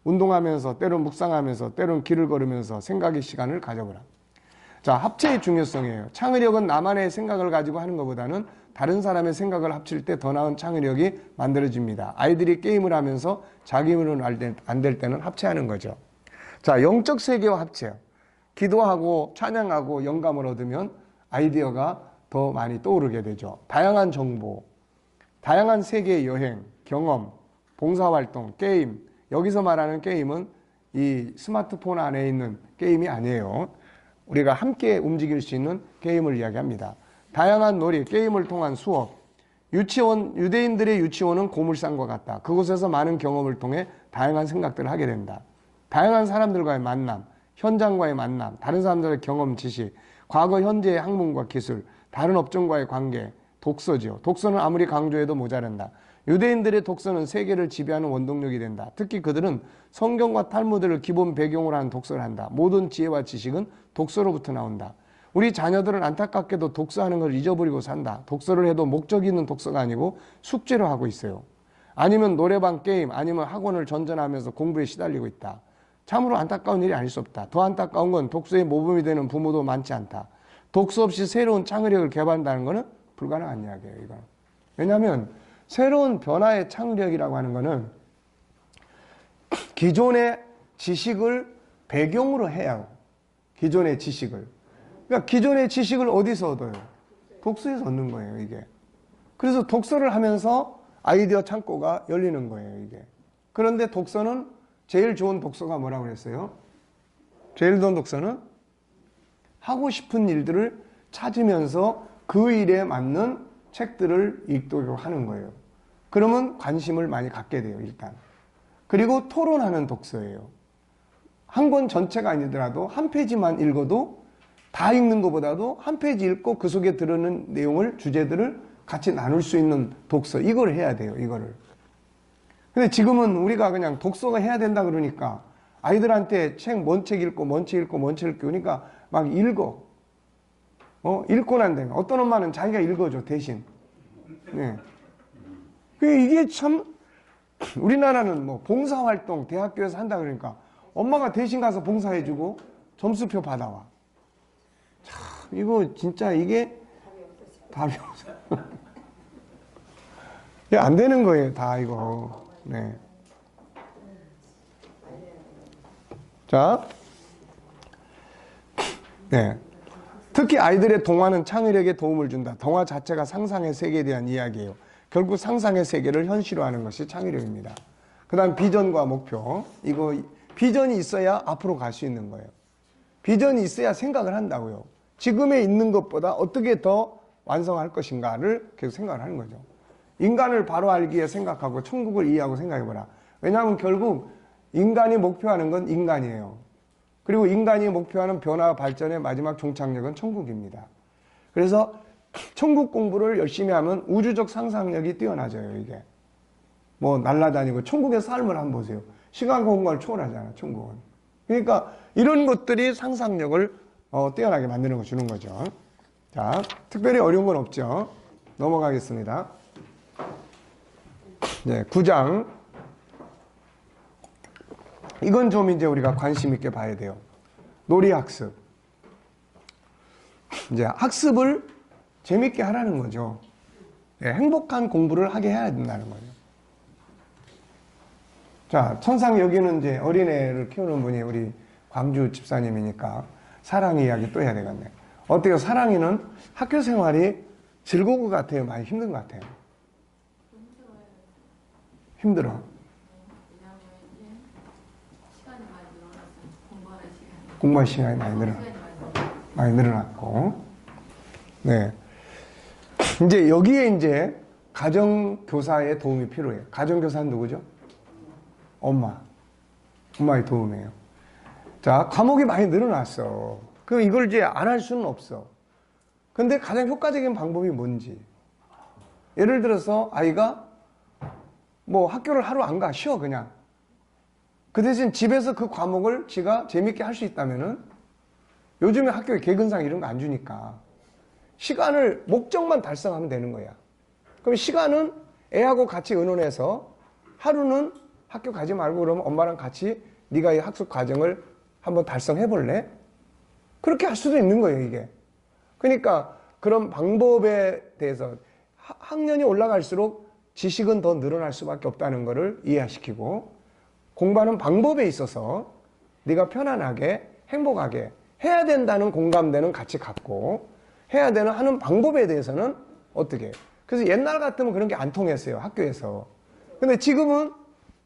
운동하면서, 때론 묵상하면서, 때론 길을 걸으면서 생각의 시간을 가져보라. 자, 합체의 중요성이에요. 창의력은 나만의 생각을 가지고 하는 것보다는 다른 사람의 생각을 합칠 때 더 나은 창의력이 만들어집니다. 아이들이 게임을 하면서 자기 힘으로는 안 될 때는 합체하는 거죠. 자, 영적 세계와 합체. 기도하고 찬양하고 영감을 얻으면 아이디어가 더 많이 떠오르게 되죠. 다양한 정보, 다양한 세계의 여행, 경험, 봉사활동, 게임. 여기서 말하는 게임은 이 스마트폰 안에 있는 게임이 아니에요. 우리가 함께 움직일 수 있는 게임을 이야기합니다. 다양한 놀이, 게임을 통한 수업. 유대인들의 유치원은 고물상과 같다. 그곳에서 많은 경험을 통해 다양한 생각들을 하게 된다. 다양한 사람들과의 만남, 현장과의 만남, 다른 사람들의 경험, 지식, 과거, 현재의 학문과 기술, 다른 업종과의 관계, 독서죠. 독서는 아무리 강조해도 모자란다. 유대인들의 독서는 세계를 지배하는 원동력이 된다. 특히 그들은 성경과 탈무드를 기본 배경으로 하는 독서를 한다. 모든 지혜와 지식은 독서로부터 나온다. 우리 자녀들은 안타깝게도 독서하는 걸 잊어버리고 산다. 독서를 해도 목적이 있는 독서가 아니고 숙제로 하고 있어요. 아니면 노래방, 게임, 아니면 학원을 전전하면서 공부에 시달리고 있다. 참으로 안타까운 일이 아닐 수 없다. 더 안타까운 건 독서에 모범이 되는 부모도 많지 않다. 독서 없이 새로운 창의력을 개발한다는 것은 불가능한 이야기예요. 이건. 왜냐하면 새로운 변화의 창의력이라고 하는 것은 기존의 지식을 배경으로 해야 해요. 기존의 지식을. 그러니까 기존의 지식을 어디서 얻어요? 독서에서 얻는 거예요, 이게. 그래서 독서를 하면서 아이디어 창고가 열리는 거예요, 이게. 그런데 독서는 제일 좋은 독서가 뭐라고 그랬어요? 제일 좋은 독서는 하고 싶은 일들을 찾으면서 그 일에 맞는 책들을 읽도록 하는 거예요. 그러면 관심을 많이 갖게 돼요, 일단. 그리고 토론하는 독서예요. 한 권 전체가 아니더라도 한 페이지만 읽어도 다 읽는 것보다도 한 페이지 읽고 그 속에 들어있는 내용을, 주제들을 같이 나눌 수 있는 독서. 이걸 해야 돼요, 이거를. 근데 지금은 우리가 그냥 독서가 해야 된다 그러니까 아이들한테 뭔 책 읽고, 뭔 책 읽고, 뭔 책 읽고, 그러니까 막 읽어. 읽고 난 다음에 어떤 엄마는 자기가 읽어줘, 대신. 네. 이게 참, 우리나라는 뭐 봉사활동 대학교에서 한다 그러니까 엄마가 대신 가서 봉사해주고 점수표 받아와. 참, 이거 진짜 이게 답이 없어. 이게 안 되는 거예요, 다 이거. 네. 네. 특히 아이들의 동화는 창의력에 도움을 준다. 동화 자체가 상상의 세계에 대한 이야기예요. 결국 상상의 세계를 현실화하는 것이 창의력입니다. 그 다음 비전과 목표. 이거 비전이 있어야 앞으로 갈 수 있는 거예요. 비전이 있어야 생각을 한다고요. 지금에 있는 것보다 어떻게 더 완성할 것인가를 계속 생각을 하는 거죠. 인간을 바로 알기에 생각하고 천국을 이해하고 생각해보라. 왜냐하면 결국 인간이 목표하는 건 인간이에요. 그리고 인간이 목표하는 변화 발전의 마지막 종착역은 천국입니다. 그래서 천국 공부를 열심히 하면 우주적 상상력이 뛰어나져요, 이게. 뭐 날아다니고 천국의 삶을 한번 보세요. 시간과 공간을 초월하잖아요, 천국은. 그러니까 이런 것들이 상상력을 뛰어나게 만드는 거 주는 거죠. 자, 특별히 어려운 건 없죠. 넘어가겠습니다. 네, 9장. 이건 좀 이제 우리가 관심 있게 봐야 돼요. 놀이학습. 이제 학습을 재밌게 하라는 거죠. 네, 행복한 공부를 하게 해야 된다는 거죠. 자, 천상 여기는 이제 어린애를 키우는 분이 우리 광주 집사님이니까 사랑이 이야기 또 해야 되겠네. 어때요? 사랑이는 학교 생활이 즐거운 것 같아요? 많이 힘든 것 같아요? 힘들어. 공부할 시간이 많이 늘어났고. 네. 이제 여기에 이제 가정교사의 도움이 필요해요. 가정교사는 누구죠? 엄마의 도움이에요. 자, 과목이 많이 늘어났어. 그럼 이걸 이제 안 할 수는 없어. 근데 가장 효과적인 방법이 뭔지. 예를 들어서 아이가 뭐 학교를 하루 안 가, 쉬어, 그냥. 그 대신 집에서 그 과목을 지가 재밌게 할 수 있다면은 요즘에 학교에 개근상 이런 거 안 주니까 시간을, 목적만 달성하면 되는 거야. 그럼 시간은 애하고 같이 의논해서 하루는 학교 가지 말고 그러면 엄마랑 같이 네가 이 학습 과정을 한번 달성해 볼래? 그렇게 할 수도 있는 거예요, 이게. 그러니까 그런 방법에 대해서 학년이 올라갈수록 지식은 더 늘어날 수밖에 없다는 것을 이해시키고, 공부하는 방법에 있어서 네가 편안하게 행복하게 해야 된다는 공감대는 같이 갖고, 해야 되는 하는 방법에 대해서는 어떻게. 그래서 옛날 같으면 그런 게 안 통했어요, 학교에서. 근데 지금은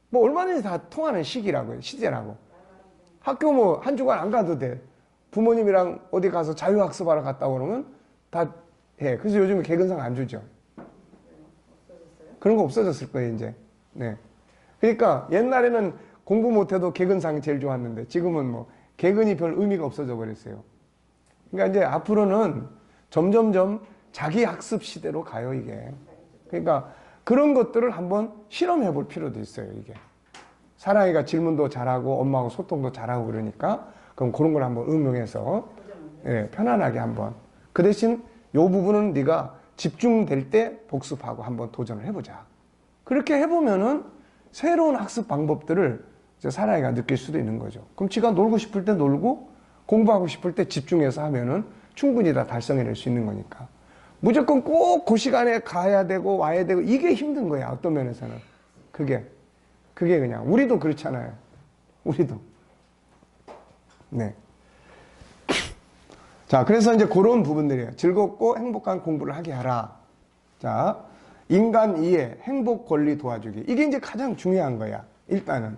뭐 얼마든지 다 통하는 시기라고요, 시대라고. 학교 뭐 한 주간 안 가도 돼. 부모님이랑 어디 가서 자유학습하러 갔다 오면 다 해. 그래서 요즘에 개근상 안 주죠. 그런 거 없어졌을 거예요, 이제. 네. 그러니까 옛날에는 공부 못해도 개근상이 제일 좋았는데 지금은 뭐 개근이 별 의미가 없어져 버렸어요. 그러니까 이제 앞으로는 점점점 자기 학습 시대로 가요, 이게. 그러니까 그런 것들을 한번 실험해 볼 필요도 있어요, 이게. 사랑이가 질문도 잘하고 엄마하고 소통도 잘하고 그러니까 그럼 그런 걸 한번 응용해서 편안하게 한번. 그 대신 요 부분은 네가 집중될 때 복습하고 한번 도전을 해보자. 그렇게 해보면은 새로운 학습 방법들을 이제 사랑이가 느낄 수도 있는 거죠. 그럼 지가 놀고 싶을 때 놀고 공부하고 싶을 때 집중해서 하면은 충분히 다 달성해낼 수 있는 거니까. 무조건 꼭 그 시간에 가야 되고 와야 되고 이게 힘든 거야, 어떤 면에서는. 그게 그냥 우리도 그렇잖아요. 우리도. 네. 자, 그래서 이제 그런 부분들이에요. 즐겁고 행복한 공부를 하게 하라. 자, 인간 이해, 행복 권리 도와주기. 이게 이제 가장 중요한 거야. 일단은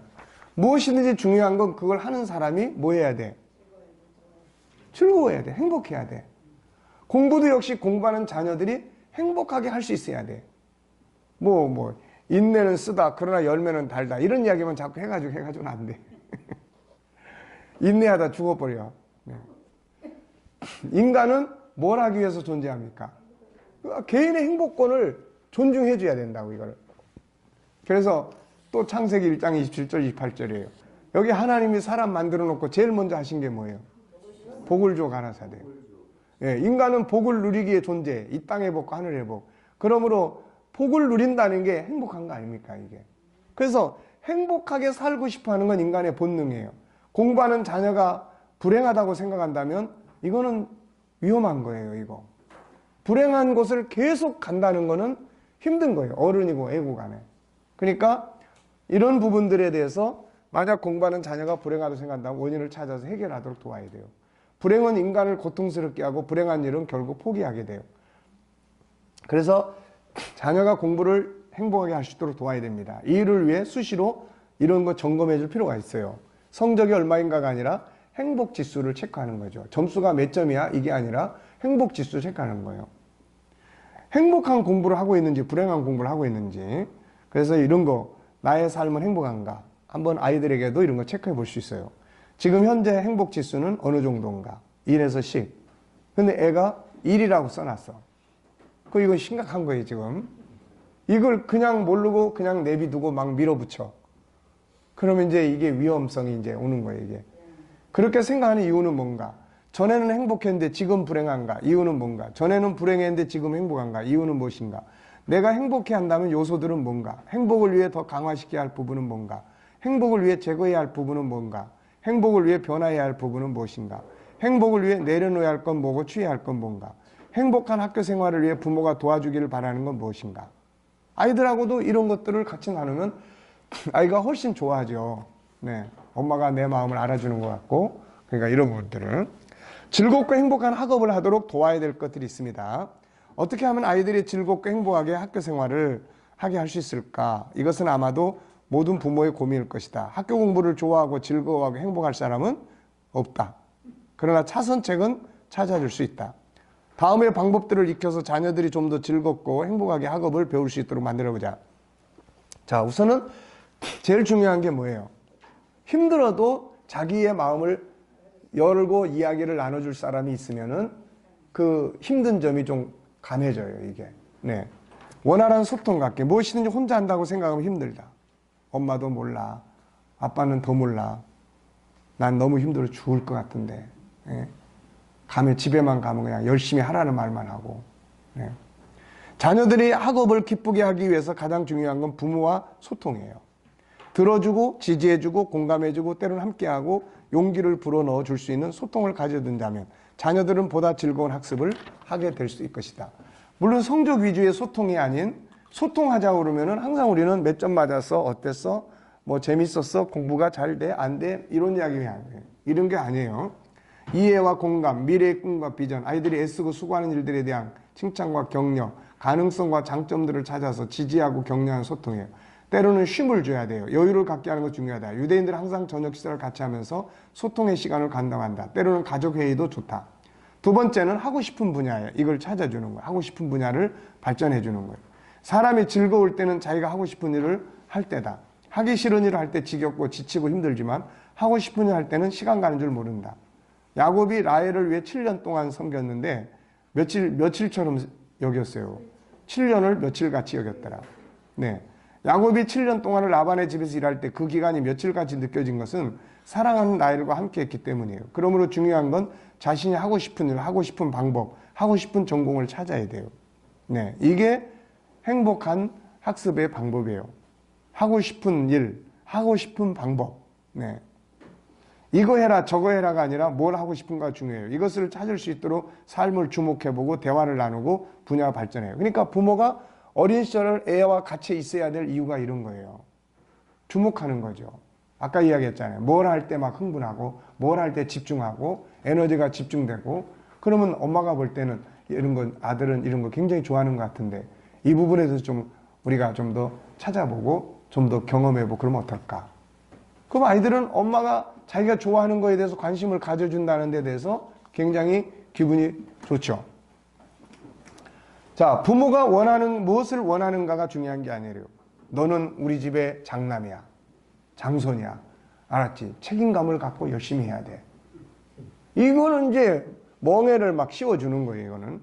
무엇이든지 중요한 건 그걸 하는 사람이 뭐 해야 돼? 즐거워야 돼. 행복해야 돼. 공부도 역시 공부하는 자녀들이 행복하게 할 수 있어야 돼. 인내는 쓰다, 그러나 열매는 달다. 이런 이야기만 자꾸 해가지고는 안 돼. 인내하다 죽어버려. 네. 인간은 뭘 하기 위해서 존재합니까? 개인의 행복권을 존중해줘야 된다고, 이걸. 그래서 또 창세기 1장 27절, 28절이에요. 여기 하나님이 사람 만들어 놓고 제일 먼저 하신 게 뭐예요? 복을 줘 가라사대. 예, 인간은 복을 누리기에 존재해. 이 땅의 복과 하늘의 복. 그러므로 복을 누린다는 게 행복한 거 아닙니까, 이게? 그래서 행복하게 살고 싶어 하는 건 인간의 본능이에요. 공부하는 자녀가 불행하다고 생각한다면 이거는 위험한 거예요, 이거. 불행한 곳을 계속 간다는 거는 힘든 거예요. 어른이고 애고 간에. 그러니까 이런 부분들에 대해서 만약 공부하는 자녀가 불행하다고 생각한다면 원인을 찾아서 해결하도록 도와야 돼요. 불행은 인간을 고통스럽게 하고 불행한 일은 결국 포기하게 돼요. 그래서 자녀가 공부를 행복하게 할 수 있도록 도와야 됩니다. 이 일을 위해 수시로 이런 거 점검해 줄 필요가 있어요. 성적이 얼마인가가 아니라 행복 지수를 체크하는 거죠. 점수가 몇 점이야? 이게 아니라 행복 지수 체크하는 거예요. 행복한 공부를 하고 있는지 불행한 공부를 하고 있는지. 그래서 이런 거, 나의 삶은 행복한가? 한번 아이들에게도 이런 거 체크해 볼 수 있어요. 지금 현재 행복 지수는 어느 정도인가? 1에서 10. 근데 애가 1이라고 써놨어. 이건 심각한 거예요, 지금. 이걸 그냥 모르고 그냥 내비두고 막 밀어붙여. 그러면 이제 이게 위험성이 이제 오는 거예요, 이게. 그렇게 생각하는 이유는 뭔가? 전에는 행복했는데 지금 불행한가? 이유는 뭔가? 전에는 불행했는데 지금 행복한가? 이유는 무엇인가? 내가 행복해 한다면 요소들은 뭔가? 행복을 위해 더 강화시켜야 할 부분은 뭔가? 행복을 위해 제거해야 할 부분은 뭔가? 행복을 위해 변화해야 할 부분은 무엇인가? 행복을 위해 내려놓아야 할 건 뭐고 취해야 할 건 뭔가? 행복한 학교 생활을 위해 부모가 도와주기를 바라는 건 무엇인가? 아이들하고도 이런 것들을 같이 나누면 아이가 훨씬 좋아하죠. 네, 엄마가 내 마음을 알아주는 것 같고. 그러니까 이런 것들을 즐겁고 행복한 학업을 하도록 도와야 될 것들이 있습니다. 어떻게 하면 아이들이 즐겁고 행복하게 학교 생활을 하게 할 수 있을까? 이것은 아마도 모든 부모의 고민일 것이다. 학교 공부를 좋아하고 즐거워하고 행복할 사람은 없다. 그러나 차선책은 찾아줄 수 있다. 다음의 방법들을 익혀서 자녀들이 좀 더 즐겁고 행복하게 학업을 배울 수 있도록 만들어보자. 자, 우선은 제일 중요한 게 뭐예요? 힘들어도 자기의 마음을 열고 이야기를 나눠줄 사람이 있으면은 그 힘든 점이 좀 감해져요, 이게. 네. 원활한 소통 관계. 무엇이든지 혼자 한다고 생각하면 힘들다. 엄마도 몰라. 아빠는 더 몰라. 난 너무 힘들어 죽을 것 같은데. 예. 가면 집에만 가면 그냥 열심히 하라는 말만 하고. 예. 자녀들이 학업을 기쁘게 하기 위해서 가장 중요한 건 부모와 소통이에요. 들어주고 지지해주고 공감해주고 때로는 함께하고 용기를 불어넣어 줄 수 있는 소통을 가져둔다면 자녀들은 보다 즐거운 학습을 하게 될 수 있을 것이다. 물론 성적 위주의 소통이 아닌 소통하자고 그러면은 항상 우리는 몇 점 맞았어? 어땠어? 뭐 재밌었어? 공부가 잘 돼? 안 돼? 이런 이야기 이런 게 아니에요. 이해와 공감, 미래의 꿈과 비전, 아이들이 애쓰고 수고하는 일들에 대한 칭찬과 격려, 가능성과 장점들을 찾아서 지지하고 격려하는 소통이에요. 때로는 쉼을 줘야 돼요. 여유를 갖게 하는 것 중요하다. 유대인들은 항상 저녁 식사를 같이 하면서 소통의 시간을 간담한다. 때로는 가족회의도 좋다. 두 번째는 하고 싶은 분야에 이걸 찾아주는 거예요. 하고 싶은 분야를 발전해 주는 거예요. 사람이 즐거울 때는 자기가 하고 싶은 일을 할 때다. 하기 싫은 일을 할 때 지겹고 지치고 힘들지만 하고 싶은 일 할 때는 시간 가는 줄 모른다. 야곱이 라헬을 위해 7년 동안 섬겼는데 며칠처럼 여겼어요. 7년을 며칠같이 여겼더라. 네. 야곱이 7년 동안을 라반의 집에서 일할 때 그 기간이 며칠같이 느껴진 것은 사랑하는 라헬과 함께 했기 때문이에요. 그러므로 중요한 건 자신이 하고 싶은 일, 하고 싶은 방법, 하고 싶은 전공을 찾아야 돼요. 네. 이게 행복한 학습의 방법이에요. 하고 싶은 일, 하고 싶은 방법. 네. 이거 해라 저거 해라가 아니라 뭘 하고 싶은가 중요해요. 이것을 찾을 수 있도록 삶을 주목해보고 대화를 나누고 분야가 발전해요. 그러니까 부모가 어린 시절 애와 같이 있어야 될 이유가 이런 거예요. 주목하는 거죠. 아까 이야기했잖아요. 뭘 할 때 막 흥분하고 뭘 할 때 집중하고 에너지가 집중되고 그러면 엄마가 볼 때는 이런 건 아들은 이런 거 굉장히 좋아하는 것 같은데 이 부분에서 좀 우리가 좀 더 찾아보고 좀 더 경험해보고 그러면 어떨까? 그럼 아이들은 엄마가 자기가 좋아하는 거에 대해서 관심을 가져준다는 데 대해서 굉장히 기분이 좋죠. 자, 부모가 무엇을 원하는가가 중요한 게 아니에요. 너는 우리 집의 장남이야. 장손이야. 알았지? 책임감을 갖고 열심히 해야 돼. 이거는 이제 멍해를 막 씌워주는 거예요, 이거는.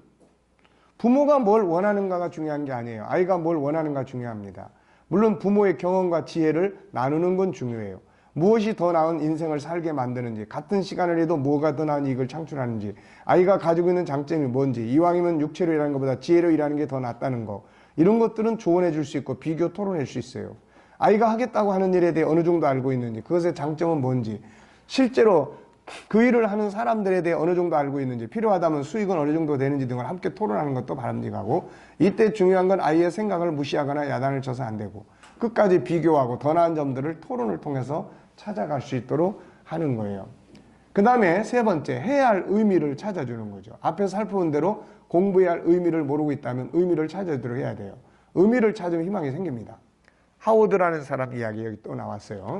부모가 뭘 원하는가가 중요한 게 아니에요. 아이가 뭘 원하는가 중요합니다. 물론 부모의 경험과 지혜를 나누는 건 중요해요. 무엇이 더 나은 인생을 살게 만드는지, 같은 시간을 해도 뭐가 더 나은 이익을 창출하는지, 아이가 가지고 있는 장점이 뭔지, 이왕이면 육체로 일하는 것보다 지혜로 일하는 게 더 낫다는 거, 이런 것들은 조언해 줄 수 있고 비교 토론할 수 있어요. 아이가 하겠다고 하는 일에 대해 어느 정도 알고 있는지, 그것의 장점은 뭔지, 실제로 그 일을 하는 사람들에 대해 어느 정도 알고 있는지, 필요하다면 수익은 어느 정도 되는지 등을 함께 토론하는 것도 바람직하고, 이때 중요한 건 아이의 생각을 무시하거나 야단을 쳐서 안 되고 끝까지 비교하고 더 나은 점들을 토론을 통해서 찾아갈 수 있도록 하는 거예요. 그 다음에 세 번째, 해야 할 의미를 찾아주는 거죠. 앞에서 살펴본 대로 공부해야 할 의미를 모르고 있다면 의미를 찾아주도록 해야 돼요. 의미를 찾으면 희망이 생깁니다. 하워드라는 사람 이야기 여기 또 나왔어요.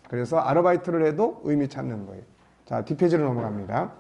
그래서 아르바이트를 해도 의미 찾는 거예요. 자, 뒷페이지로 넘어갑니다.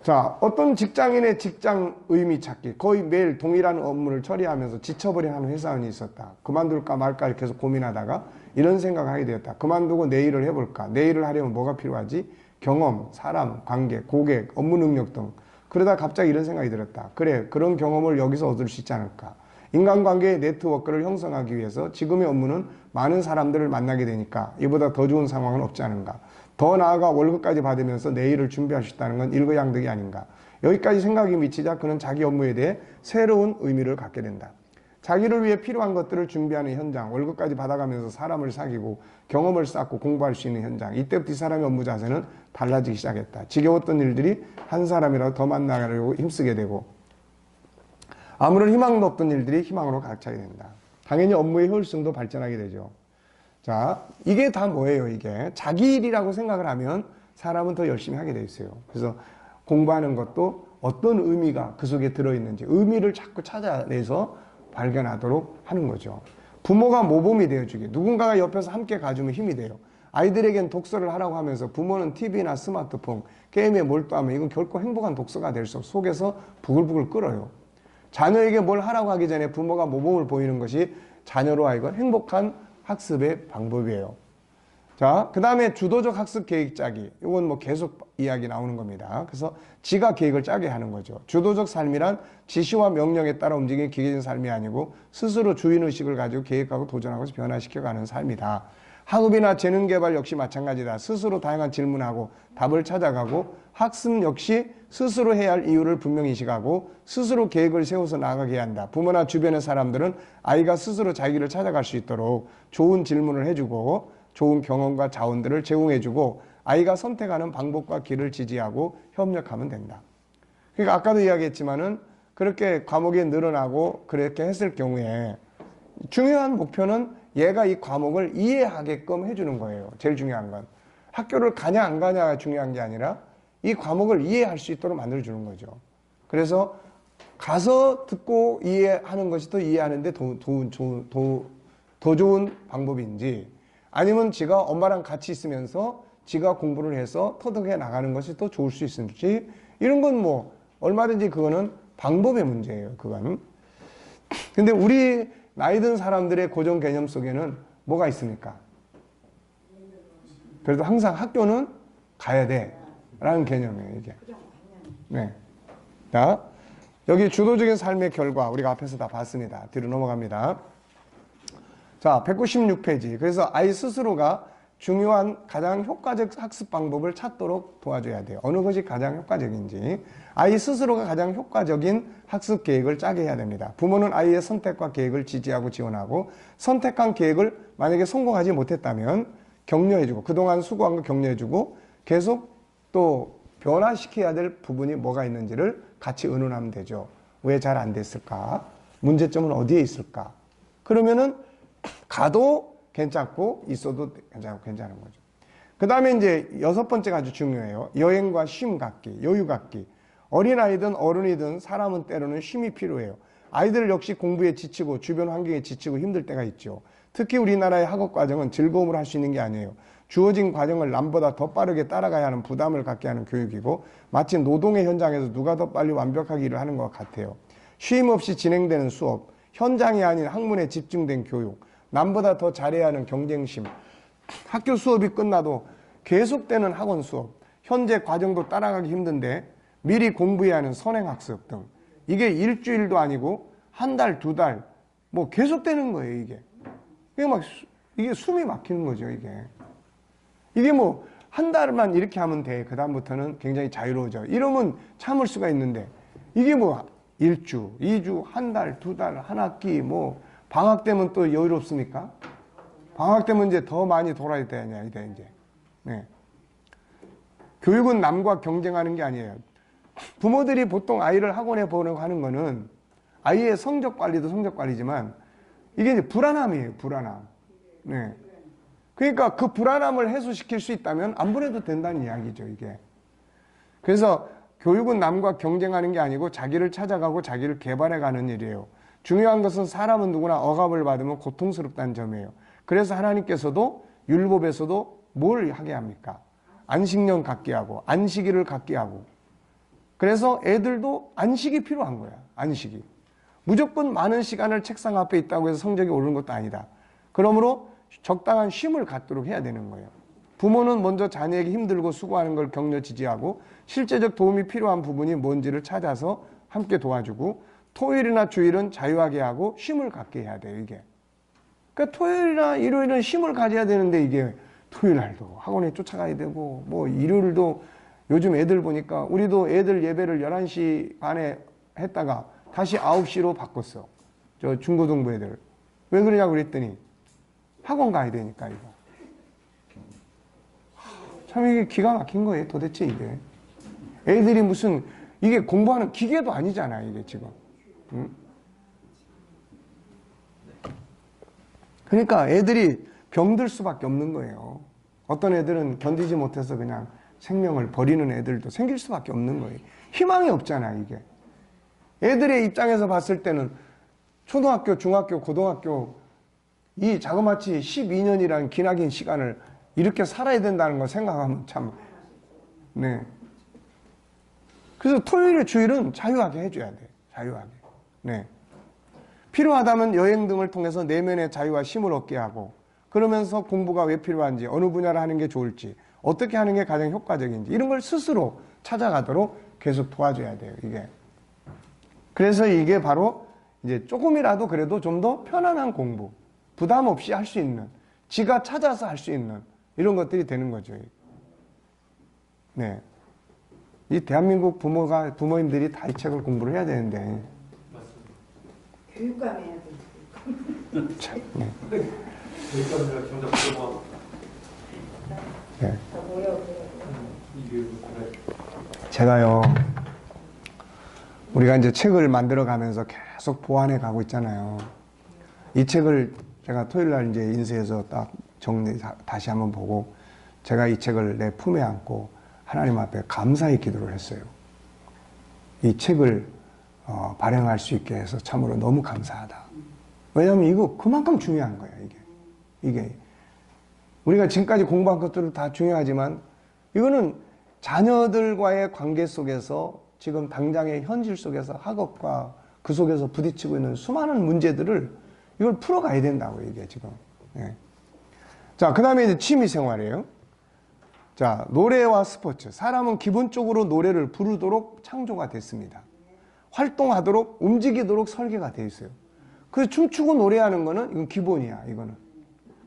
자, 어떤 직장인의 직장 의미 찾기. 거의 매일 동일한 업무를 처리하면서 지쳐버린 한 회사원이 있었다. 그만둘까 말까 계속 고민하다가 이런 생각을 하게 되었다. 그만두고 내 일을 해볼까? 내 일을 하려면 뭐가 필요하지? 경험, 사람, 관계, 고객, 업무 능력 등. 그러다 갑자기 이런 생각이 들었다. 그래, 그런 경험을 여기서 얻을 수 있지 않을까? 인간관계의 네트워크를 형성하기 위해서 지금의 업무는 많은 사람들을 만나게 되니까 이보다 더 좋은 상황은 없지 않은가? 더 나아가 월급까지 받으면서 내일을 준비할 수 있다는 건 일거양득이 아닌가. 여기까지 생각이 미치자 그는 자기 업무에 대해 새로운 의미를 갖게 된다. 자기를 위해 필요한 것들을 준비하는 현장, 월급까지 받아가면서 사람을 사귀고 경험을 쌓고 공부할 수 있는 현장. 이때부터 이 사람의 업무 자세는 달라지기 시작했다. 지겨웠던 일들이 한 사람이라도 더 만나려고 힘쓰게 되고 아무런 희망도 없던 일들이 희망으로 가득 차게 된다. 당연히 업무의 효율성도 발전하게 되죠. 자, 이게 다 뭐예요, 이게? 자기 일이라고 생각을 하면 사람은 더 열심히 하게 돼 있어요. 그래서 공부하는 것도 어떤 의미가 그 속에 들어있는지 의미를 자꾸 찾아내서 발견하도록 하는 거죠. 부모가 모범이 되어주기. 누군가가 옆에서 함께 가주면 힘이 돼요. 아이들에겐 독서를 하라고 하면서 부모는 TV나 스마트폰, 게임에 몰두하면 이건 결코 행복한 독서가 될 수 없어. 속에서 부글부글 끓어요. 자녀에게 뭘 하라고 하기 전에 부모가 모범을 보이는 것이 자녀로 하여금 행복한 학습의 방법이에요. 자, 그 다음에 주도적 학습 계획 짜기. 이건 뭐 계속 이야기 나오는 겁니다. 그래서 지가 계획을 짜게 하는 거죠. 주도적 삶이란 지시와 명령에 따라 움직이는 기계적인 삶이 아니고 스스로 주인의식을 가지고 계획하고 도전하고 변화시켜가는 삶이다. 학업이나 재능개발 역시 마찬가지다. 스스로 다양한 질문하고 답을 찾아가고 학습 역시 스스로 해야 할 이유를 분명히 인식하고 스스로 계획을 세워서 나아가게 해야 한다. 부모나 주변의 사람들은 아이가 스스로 자기를 찾아갈 수 있도록 좋은 질문을 해주고 좋은 경험과 자원들을 제공해주고 아이가 선택하는 방법과 길을 지지하고 협력하면 된다. 그러니까 아까도 이야기했지만은 그렇게 과목이 늘어나고 그렇게 했을 경우에 중요한 목표는 얘가 이 과목을 이해하게끔 해주는 거예요. 제일 중요한 건. 학교를 가냐 안 가냐가 중요한 게 아니라 이 과목을 이해할 수 있도록 만들어주는 거죠. 그래서 가서 듣고 이해하는 것이 더 이해하는데 더 좋은 방법인지 아니면 지가 엄마랑 같이 있으면서 지가 공부를 해서 터득해 나가는 것이 더 좋을 수 있을지 이런 건 뭐 얼마든지 그거는 방법의 문제예요. 그건. 근데 우리 나이 든 사람들의 고정 개념 속에는 뭐가 있습니까? 그래도 항상 학교는 가야 돼 라는 개념이에요. 이게. 네. 자, 여기 주도적인 삶의 결과 우리가 앞에서 다 봤습니다. 뒤로 넘어갑니다. 자, 196페이지. 그래서 아이 스스로가 중요한 가장 효과적 학습 방법을 찾도록 도와줘야 돼요. 어느 것이 가장 효과적인지. 아이 스스로가 가장 효과적인 학습 계획을 짜게 해야 됩니다. 부모는 아이의 선택과 계획을 지지하고 지원하고 선택한 계획을 만약에 성공하지 못했다면 격려해주고 그동안 수고한 거 격려해주고 계속 또 변화시켜야 될 부분이 뭐가 있는지를 같이 의논하면 되죠. 왜 잘 안 됐을까? 문제점은 어디에 있을까? 그러면은 가도 괜찮고 있어도 괜찮은 거죠. 그 다음에 이제 6번째가 아주 중요해요. 여행과 쉼 갖기, 여유 갖기. 어린아이든 어른이든 사람은 때로는 쉼이 필요해요. 아이들 역시 공부에 지치고 주변 환경에 지치고 힘들 때가 있죠. 특히 우리나라의 학업 과정은 즐거움으로 할 수 있는 게 아니에요. 주어진 과정을 남보다 더 빠르게 따라가야 하는 부담을 갖게 하는 교육이고 마치 노동의 현장에서 누가 더 빨리 완벽하게 일을 하는 것 같아요. 쉼 없이 진행되는 수업, 현장이 아닌 학문에 집중된 교육, 남보다 더 잘해야 하는 경쟁심, 학교 수업이 끝나도 계속되는 학원 수업, 현재 과정도 따라가기 힘든데 미리 공부해야 하는 선행학습 등 이게 일주일도 아니고 한 달, 두 달 뭐 계속되는 거예요. 이게 숨이 막히는 거죠. 이게 뭐 한 달만 이렇게 하면 돼. 그 다음부터는 굉장히 자유로워져. 이러면 참을 수가 있는데 이게 뭐 1주, 2주, 한 달, 두 달, 한 학기 뭐 방학 때면 또 여유롭습니까? 방학 때면 이제 더 많이 돌아야 되냐, 이제. 네. 교육은 남과 경쟁하는 게 아니에요. 부모들이 보통 아이를 학원에 보내고 하는 거는 아이의 성적 관리도 성적 관리지만 이게 이제 불안함이에요, 불안함. 네. 그러니까 그 불안함을 해소시킬 수 있다면 안 보내도 된다는 이야기죠, 이게. 그래서 교육은 남과 경쟁하는 게 아니고 자기를 찾아가고 자기를 개발해가는 일이에요. 중요한 것은 사람은 누구나 억압을 받으면 고통스럽다는 점이에요. 그래서 하나님께서도 율법에서도 뭘 하게 합니까? 안식년 갖게 하고 안식일을 갖게 하고. 그래서 애들도 안식이 필요한 거야. 안식이. 무조건 많은 시간을 책상 앞에 있다고 해서 성적이 오르는 것도 아니다. 그러므로 적당한 쉼을 갖도록 해야 되는 거예요. 부모는 먼저 자녀에게 힘들고 수고하는 걸 격려 지지하고 실제적 도움이 필요한 부분이 뭔지를 찾아서 함께 도와주고 토요일이나 주일은 자유하게 하고 쉼을 갖게 해야 돼요, 이게. 그러니까 토요일이나 일요일은 쉼을 가져야 되는데 이게 토요일 날도 학원에 쫓아가야 되고 뭐 일요일도 요즘 애들 보니까 우리도 애들 예배를 11시 반에 했다가 다시 9시로 바꿨어. 저 중고등부 애들. 왜 그러냐고 그랬더니 학원 가야 되니까 이거. 참 이게 기가 막힌 거예요, 도대체 이게. 애들이 무슨 이게 공부하는 기계도 아니잖아, 이게 지금. 응? 그러니까 애들이 병들 수밖에 없는 거예요. 어떤 애들은 견디지 못해서 그냥 생명을 버리는 애들도 생길 수밖에 없는 거예요. 희망이 없잖아, 이게. 애들의 입장에서 봤을 때는 초등학교, 중학교, 고등학교 이 자그마치 12년이라는 기나긴 시간을 이렇게 살아야 된다는 걸 생각하면 참, 네. 그래서 토요일, 주일은 자유하게 해줘야 돼. 자유하게. 네. 필요하다면 여행 등을 통해서 내면의 자유와 쉼을 얻게 하고, 그러면서 공부가 왜 필요한지, 어느 분야를 하는 게 좋을지, 어떻게 하는 게 가장 효과적인지, 이런 걸 스스로 찾아가도록 계속 도와줘야 돼요, 이게. 그래서 이게 바로 이제 조금이라도 그래도 좀 더 편안한 공부, 부담 없이 할 수 있는, 지가 찾아서 할 수 있는 이런 것들이 되는 거죠. 네. 이 대한민국 부모님들이 다 이 책을 공부를 해야 되는데. 교육감 해야 돼. 참, 네. 교육감이라 정작 부모가 네. 다 모여. 제가요, 우리가 이제 책을 만들어 가면서 계속 보완해 가고 있잖아요. 이 책을 제가 토요일 날 이제 인쇄해서 딱 정리 다시 한번 보고 제가 이 책을 내 품에 안고 하나님 앞에 감사의 기도를 했어요. 이 책을 발행할 수 있게 해서 참으로 너무 감사하다. 왜냐하면 이거 그만큼 중요한 거야, 이게. 우리가 지금까지 공부한 것들은 다 중요하지만 이거는 자녀들과의 관계 속에서 지금 당장의 현실 속에서 학업과 그 속에서 부딪히고 있는 수많은 문제들을 이걸 풀어가야 된다고, 이게 지금. 예. 자, 그 다음에 이제 취미생활이에요. 자, 노래와 스포츠. 사람은 기본적으로 노래를 부르도록 창조가 됐습니다. 활동하도록, 움직이도록 설계가 되어 있어요. 그래서 춤추고 노래하는 거는 이건 기본이야, 이거는.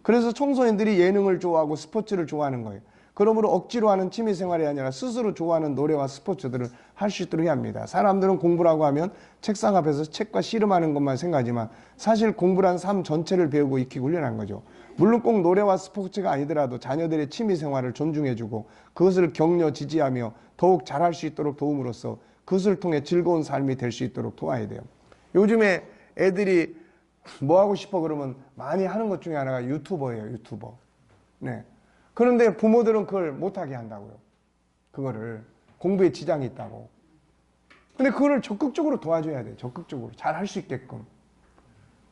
그래서 청소년들이 예능을 좋아하고 스포츠를 좋아하는 거예요. 그러므로 억지로 하는 취미생활이 아니라 스스로 좋아하는 노래와 스포츠들을 할 수 있도록 해야 합니다. 사람들은 공부라고 하면 책상 앞에서 책과 씨름하는 것만 생각하지만 사실 공부란 삶 전체를 배우고 익히고 훈련한 거죠. 물론 꼭 노래와 스포츠가 아니더라도 자녀들의 취미생활을 존중해주고 그것을 격려 지지하며 더욱 잘할 수 있도록 도움으로써 그것을 통해 즐거운 삶이 될 수 있도록 도와야 돼요. 요즘에 애들이 뭐 하고 싶어 그러면 많이 하는 것 중에 하나가 유튜버예요, 유튜버. 네. 그런데 부모들은 그걸 못하게 한다고요. 그거를. 공부에 지장이 있다고. 근데 그거를 적극적으로 도와줘야 돼요. 적극적으로. 잘 할 수 있게끔.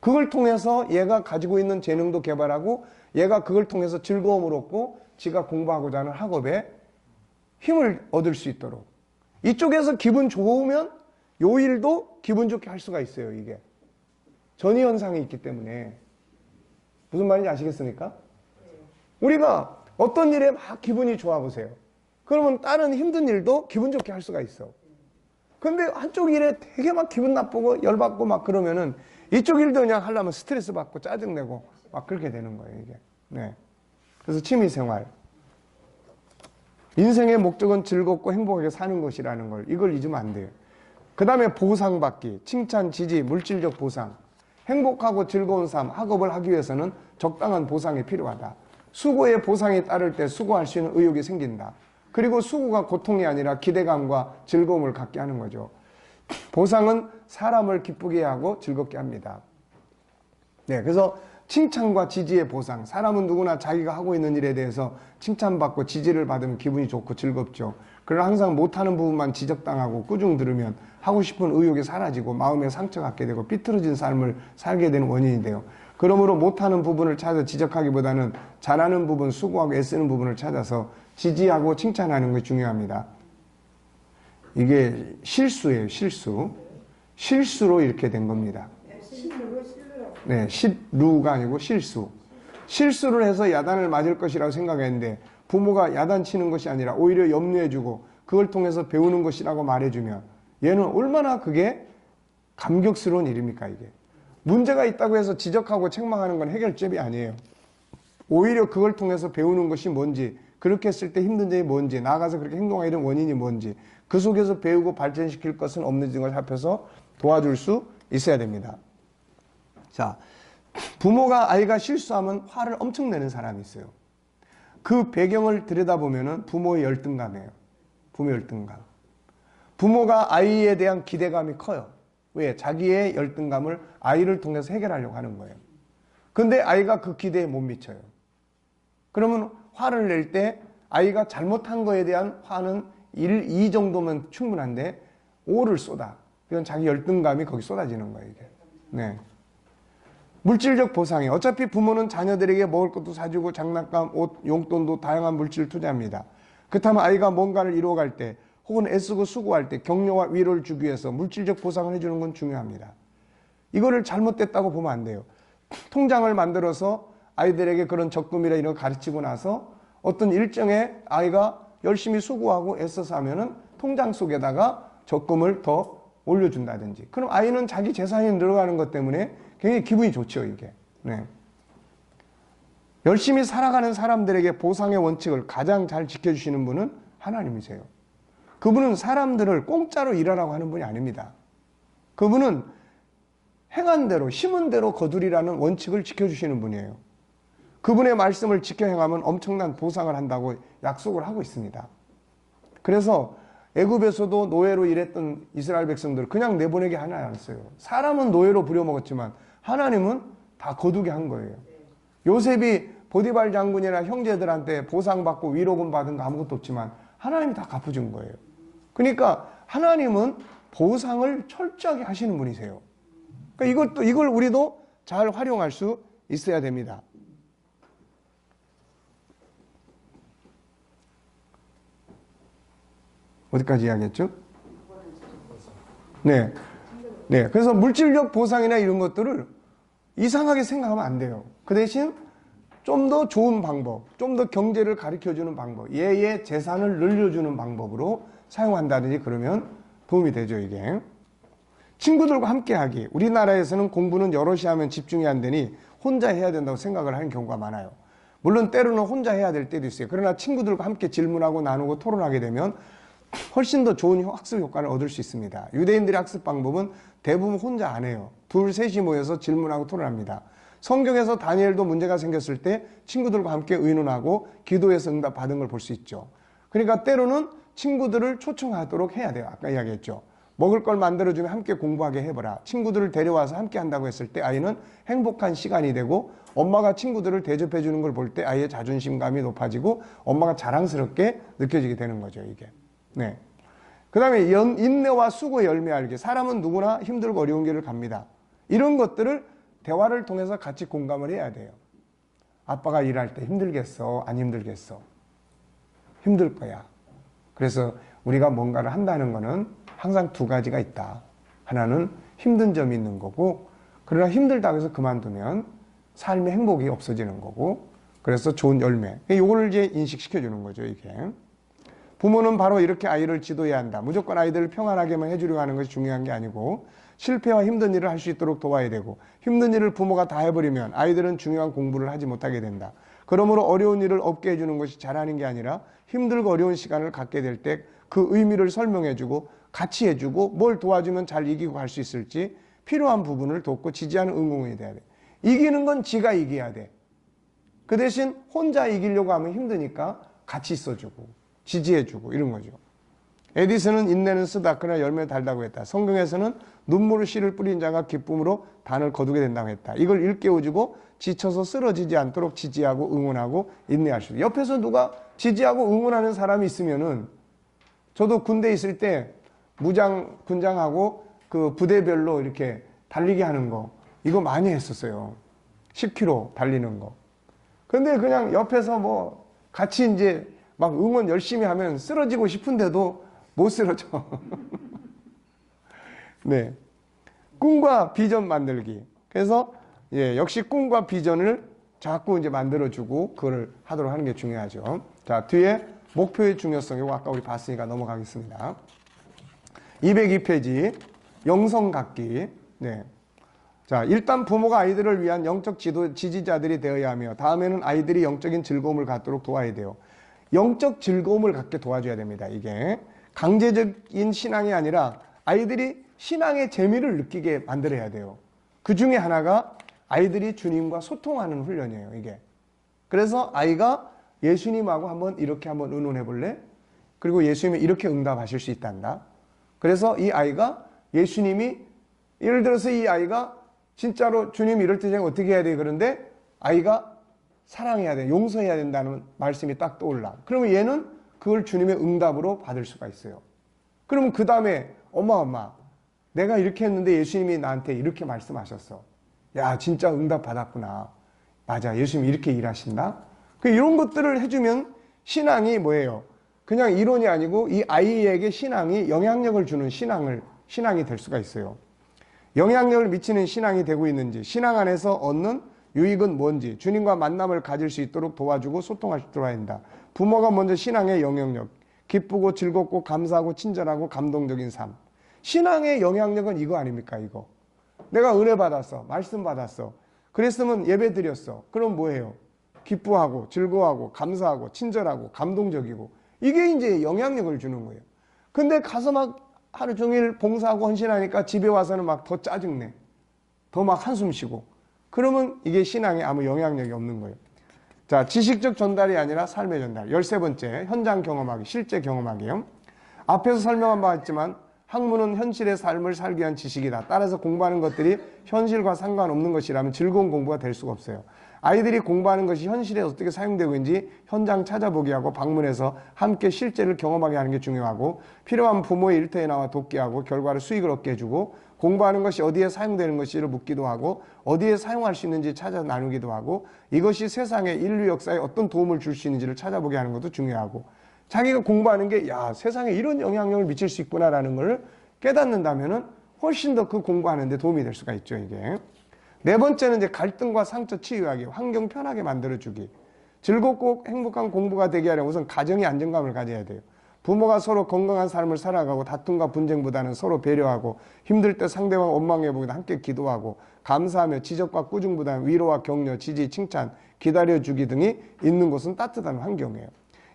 그걸 통해서 얘가 가지고 있는 재능도 개발하고 얘가 그걸 통해서 즐거움을 얻고 지가 공부하고자 하는 학업에 힘을 얻을 수 있도록. 이쪽에서 기분 좋으면 요 일도 기분 좋게 할 수가 있어요, 이게. 전이현상이 있기 때문에. 무슨 말인지 아시겠습니까? 우리가 어떤 일에 막 기분이 좋아 보세요. 그러면 다른 힘든 일도 기분 좋게 할 수가 있어. 근데 한쪽 일에 되게 막 기분 나쁘고 열받고 막 그러면은 이쪽 일도 그냥 하려면 스트레스 받고 짜증내고 막 그렇게 되는 거예요, 이게. 네. 그래서 취미생활. 인생의 목적은 즐겁고 행복하게 사는 것이라는 걸, 이걸 잊으면 안 돼요. 그 다음에 보상받기, 칭찬, 지지, 물질적 보상. 행복하고 즐거운 삶, 학업을 하기 위해서는 적당한 보상이 필요하다. 수고의 보상이 따를 때 수고할 수 있는 의욕이 생긴다. 그리고 수고가 고통이 아니라 기대감과 즐거움을 갖게 하는 거죠. 보상은 사람을 기쁘게 하고 즐겁게 합니다. 네, 그래서 칭찬과 지지의 보상. 사람은 누구나 자기가 하고 있는 일에 대해서 칭찬받고 지지를 받으면 기분이 좋고 즐겁죠. 그러나 항상 못하는 부분만 지적당하고 꾸중 들으면 하고 싶은 의욕이 사라지고 마음에 상처 갖게 되고 삐뚤어진 삶을 살게 되는 원인이 돼요. 그러므로 못하는 부분을 찾아 지적하기보다는 잘하는 부분, 수고하고 애쓰는 부분을 찾아서 지지하고 칭찬하는 것이 중요합니다. 이게 실수예요, 실수. 실수로 이렇게 된 겁니다. 네, 실루가 아니고 실수. 실수를 해서 야단을 맞을 것이라고 생각했는데 부모가 야단 치는 것이 아니라 오히려 염려해주고 그걸 통해서 배우는 것이라고 말해주면 얘는 얼마나 그게 감격스러운 일입니까, 이게. 문제가 있다고 해서 지적하고 책망하는 건 해결점이 아니에요. 오히려 그걸 통해서 배우는 것이 뭔지, 그렇게 했을 때 힘든 점이 뭔지, 나아가서 그렇게 행동하게 된 원인이 뭔지, 그 속에서 배우고 발전시킬 것은 없는지 걸 살펴서 도와줄 수 있어야 됩니다. 자, 부모가 아이가 실수하면 화를 엄청 내는 사람이 있어요. 그 배경을 들여다보면 부모의 열등감이에요. 부모의 열등감. 부모가 아이에 대한 기대감이 커요. 왜? 자기의 열등감을 아이를 통해서 해결하려고 하는 거예요. 근데 아이가 그 기대에 못 미쳐요. 그러면 화를 낼 때 아이가 잘못한 거에 대한 화는 1, 2 정도면 충분한데 5를 쏟아. 이건 자기 열등감이 거기 쏟아지는 거예요, 이게. 네. 물질적 보상이 어차피 부모는 자녀들에게 먹을 것도 사주고 장난감, 옷, 용돈도 다양한 물질을 투자합니다. 그렇다면 아이가 뭔가를 이루어갈 때 혹은 애쓰고 수고할 때 격려와 위로를 주기 위해서 물질적 보상을 해주는 건 중요합니다. 이거를 잘못됐다고 보면 안 돼요. 통장을 만들어서 아이들에게 그런 적금이라 이런 거 가르치고 나서 어떤 일정에 아이가 열심히 수고하고 애써서 하면은 통장 속에다가 적금을 더 올려준다든지. 그럼 아이는 자기 재산이 늘어가는 것 때문에 굉장히 기분이 좋죠, 이게. 네. 열심히 살아가는 사람들에게 보상의 원칙을 가장 잘 지켜주시는 분은 하나님이세요. 그분은 사람들을 공짜로 일하라고 하는 분이 아닙니다. 그분은 행한 대로, 심은 대로 거두리라는 원칙을 지켜주시는 분이에요. 그분의 말씀을 지켜 행하면 엄청난 보상을 한다고 약속을 하고 있습니다. 그래서 애굽에서도 노예로 일했던 이스라엘 백성들을 그냥 내보내게 하지 않았어요. 사람은 노예로 부려먹었지만 하나님은 다 거두게 한 거예요. 요셉이 보디발 장군이나 형제들한테 보상받고 위로금 받은 거 아무것도 없지만 하나님이 다 갚아준 거예요. 그러니까 하나님은 보상을 철저하게 하시는 분이세요. 그러니까 이걸 우리도 잘 활용할 수 있어야 됩니다. 어디까지 이야기했죠? 네. 네. 그래서 물질적 보상이나 이런 것들을 이상하게 생각하면 안 돼요. 그 대신 좀 더 좋은 방법, 좀 더 경제를 가르쳐주는 방법, 얘의 재산을 늘려주는 방법으로 사용한다든지 그러면 도움이 되죠, 이게. 친구들과 함께 하기. 우리나라에서는 공부는 여럿이 하면 집중이 안 되니 혼자 해야 된다고 생각을 하는 경우가 많아요. 물론 때로는 혼자 해야 될 때도 있어요. 그러나 친구들과 함께 질문하고 나누고 토론하게 되면 훨씬 더 좋은 학습 효과를 얻을 수 있습니다. 유대인들의 학습 방법은 대부분 혼자 안 해요. 둘, 셋이 모여서 질문하고 토론합니다. 성경에서 다니엘도 문제가 생겼을 때 친구들과 함께 의논하고 기도해서 응답 받은 걸 볼 수 있죠. 그러니까 때로는 친구들을 초청하도록 해야 돼요. 아까 이야기했죠. 먹을 걸 만들어주면 함께 공부하게 해보라. 친구들을 데려와서 함께 한다고 했을 때 아이는 행복한 시간이 되고 엄마가 친구들을 대접해주는 걸 볼 때 아이의 자존심감이 높아지고 엄마가 자랑스럽게 느껴지게 되는 거죠, 이게. 네. 그 다음에 인내와 수고의 열매 알기. 사람은 누구나 힘들고 어려운 길을 갑니다. 이런 것들을 대화를 통해서 같이 공감을 해야 돼요. 아빠가 일할 때 힘들겠어? 안 힘들겠어? 힘들 거야. 그래서 우리가 뭔가를 한다는 거는 항상 두 가지가 있다. 하나는 힘든 점이 있는 거고, 그러나 힘들다고 해서 그만두면 삶의 행복이 없어지는 거고, 그래서 좋은 열매. 이걸 이제 인식시켜 주는 거죠, 이게. 부모는 바로 이렇게 아이를 지도해야 한다. 무조건 아이들을 평안하게만 해주려고 하는 것이 중요한 게 아니고 실패와 힘든 일을 할 수 있도록 도와야 되고 힘든 일을 부모가 다 해버리면 아이들은 중요한 공부를 하지 못하게 된다. 그러므로 어려운 일을 없게 해주는 것이 잘하는 게 아니라 힘들고 어려운 시간을 갖게 될 때 그 의미를 설명해주고 같이 해주고 뭘 도와주면 잘 이기고 갈 수 있을지 필요한 부분을 돕고 지지하는 응원이 돼야 돼. 이기는 건 지가 이겨야 돼. 그 대신 혼자 이기려고 하면 힘드니까 같이 있어주고 지지해주고 이런 거죠. 에디슨은 인내는 쓰다 그러나 열매 달다고 했다. 성경에서는 눈물을 씨를 뿌린 자가 기쁨으로 단을 거두게 된다고 했다. 이걸 일깨워주고 지쳐서 쓰러지지 않도록 지지하고 응원하고 인내할 수 있다. 옆에서 누가 지지하고 응원하는 사람이 있으면은, 저도 군대 있을 때 무장 군장하고 그 부대별로 이렇게 달리기 하는 거 이거 많이 했었어요. 10km 달리는 거. 근데 그냥 옆에서 뭐 같이 이제 막 응원 열심히 하면 쓰러지고 싶은데도 못 쓰러져. 네. 꿈과 비전 만들기. 그래서 역시 꿈과 비전을 자꾸 이제 만들어주고 그걸 하도록 하는 게 중요하죠. 자, 뒤에 목표의 중요성. 이거 아까 우리 봤으니까 넘어가겠습니다. 202페이지. 영성 갖기. 네. 자, 일단 부모가 아이들을 위한 영적 지지자들이 되어야 하며, 다음에는 아이들이 영적인 즐거움을 갖도록 도와야 돼요. 영적 즐거움을 갖게 도와줘야 됩니다. 이게 강제적인 신앙이 아니라 아이들이 신앙의 재미를 느끼게 만들어야 돼요. 그 중에 하나가 아이들이 주님과 소통하는 훈련이에요. 이게. 그래서 아이가 예수님하고 이렇게 한번 의논해 볼래? 그리고 예수님이 이렇게 응답하실 수 있단다. 그래서 이 아이가 예수님이, 예를 들어서 이 아이가 진짜로 주님 이럴 때 제가 어떻게 해야 돼? 그런데 아이가 사랑해야 돼, 용서해야 된다는 말씀이 딱 떠올라. 그러면 얘는 그걸 주님의 응답으로 받을 수가 있어요. 그러면 그 다음에 엄마 내가 이렇게 했는데 예수님이 나한테 이렇게 말씀하셨어. 야, 진짜 응답 받았구나. 맞아, 예수님이 이렇게 일하신다. 이런 것들을 해주면 신앙이 뭐예요? 그냥 이론이 아니고 이 아이에게 신앙이 영향력을 주는 신앙이 될 수가 있어요. 영향력을 미치는 신앙이 되고 있는지, 신앙 안에서 얻는 유익은 뭔지, 주님과 만남을 가질 수 있도록 도와주고 소통할 수 있도록 해야 한다. 부모가 먼저 신앙의 영향력, 기쁘고 즐겁고 감사하고 친절하고 감동적인 삶. 신앙의 영향력은 이거 아닙니까? 이거. 내가 은혜 받았어, 말씀 받았어, 그랬으면 예배 드렸어. 그럼 뭐예요? 기뻐하고 즐거워하고 감사하고 친절하고 감동적이고, 이게 이제 영향력을 주는 거예요. 근데 가서 막 하루 종일 봉사하고 헌신하니까 집에 와서는 막 더 짜증내, 더 막 한숨 쉬고, 그러면 이게 신앙에 아무 영향력이 없는 거예요. 자, 지식적 전달이 아니라 삶의 전달. 13번째, 현장 경험하기, 실제 경험하기요. 앞에서 설명한 바 있지만 학문은 현실의 삶을 살기 위한 지식이다. 따라서 공부하는 것들이 현실과 상관없는 것이라면 즐거운 공부가 될 수가 없어요. 아이들이 공부하는 것이 현실에 어떻게 사용되고 있는지 현장 찾아보게 하고 방문해서 함께 실제를 경험하게 하는 게 중요하고, 필요한 부모의 일터에 나와 돕게 하고 결과를 수익을 얻게 해주고, 공부하는 것이 어디에 사용되는 것인지를 묻기도 하고 어디에 사용할 수 있는지 찾아 나누기도 하고, 이것이 세상의 인류 역사에 어떤 도움을 줄 수 있는지를 찾아보게 하는 것도 중요하고, 자기가 공부하는 게 세상에 이런 영향력을 미칠 수 있구나라는 걸 깨닫는다면은 훨씬 더 그 공부하는 데 도움이 될 수가 있죠. 이게. 네 번째는 이제 갈등과 상처 치유하기, 환경 편하게 만들어주기. 즐겁고 행복한 공부가 되게 하려면 우선 가정이 안정감을 가져야 돼요. 부모가 서로 건강한 삶을 살아가고 다툼과 분쟁보다는 서로 배려하고, 힘들 때 상대방 원망해보기도 함께 기도하고, 감사하며 지적과 꾸중보다는 위로와 격려, 지지, 칭찬, 기다려주기 등이 있는 곳은 따뜻한 환경이에요.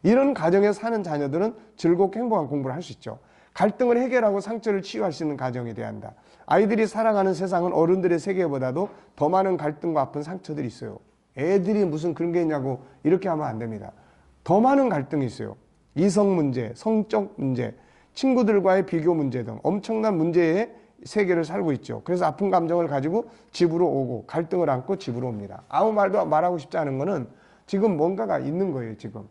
이런 가정에 사는 자녀들은 즐겁고 행복한 공부를 할 수 있죠. 갈등을 해결하고 상처를 치유할 수 있는 가정이 돼야 한다. 아이들이 살아가는 세상은 어른들의 세계보다도 더 많은 갈등과 아픈 상처들이 있어요. 애들이 무슨 그런 게 있냐고 이렇게 하면 안 됩니다. 더 많은 갈등이 있어요. 이성 문제, 성적 문제, 친구들과의 비교 문제 등 엄청난 문제의 세계를 살고 있죠. 그래서 아픈 감정을 가지고 집으로 오고 갈등을 안고 집으로 옵니다. 아무 말도 말하고 싶지 않은 거는 지금 뭔가가 있는 거예요, 지금.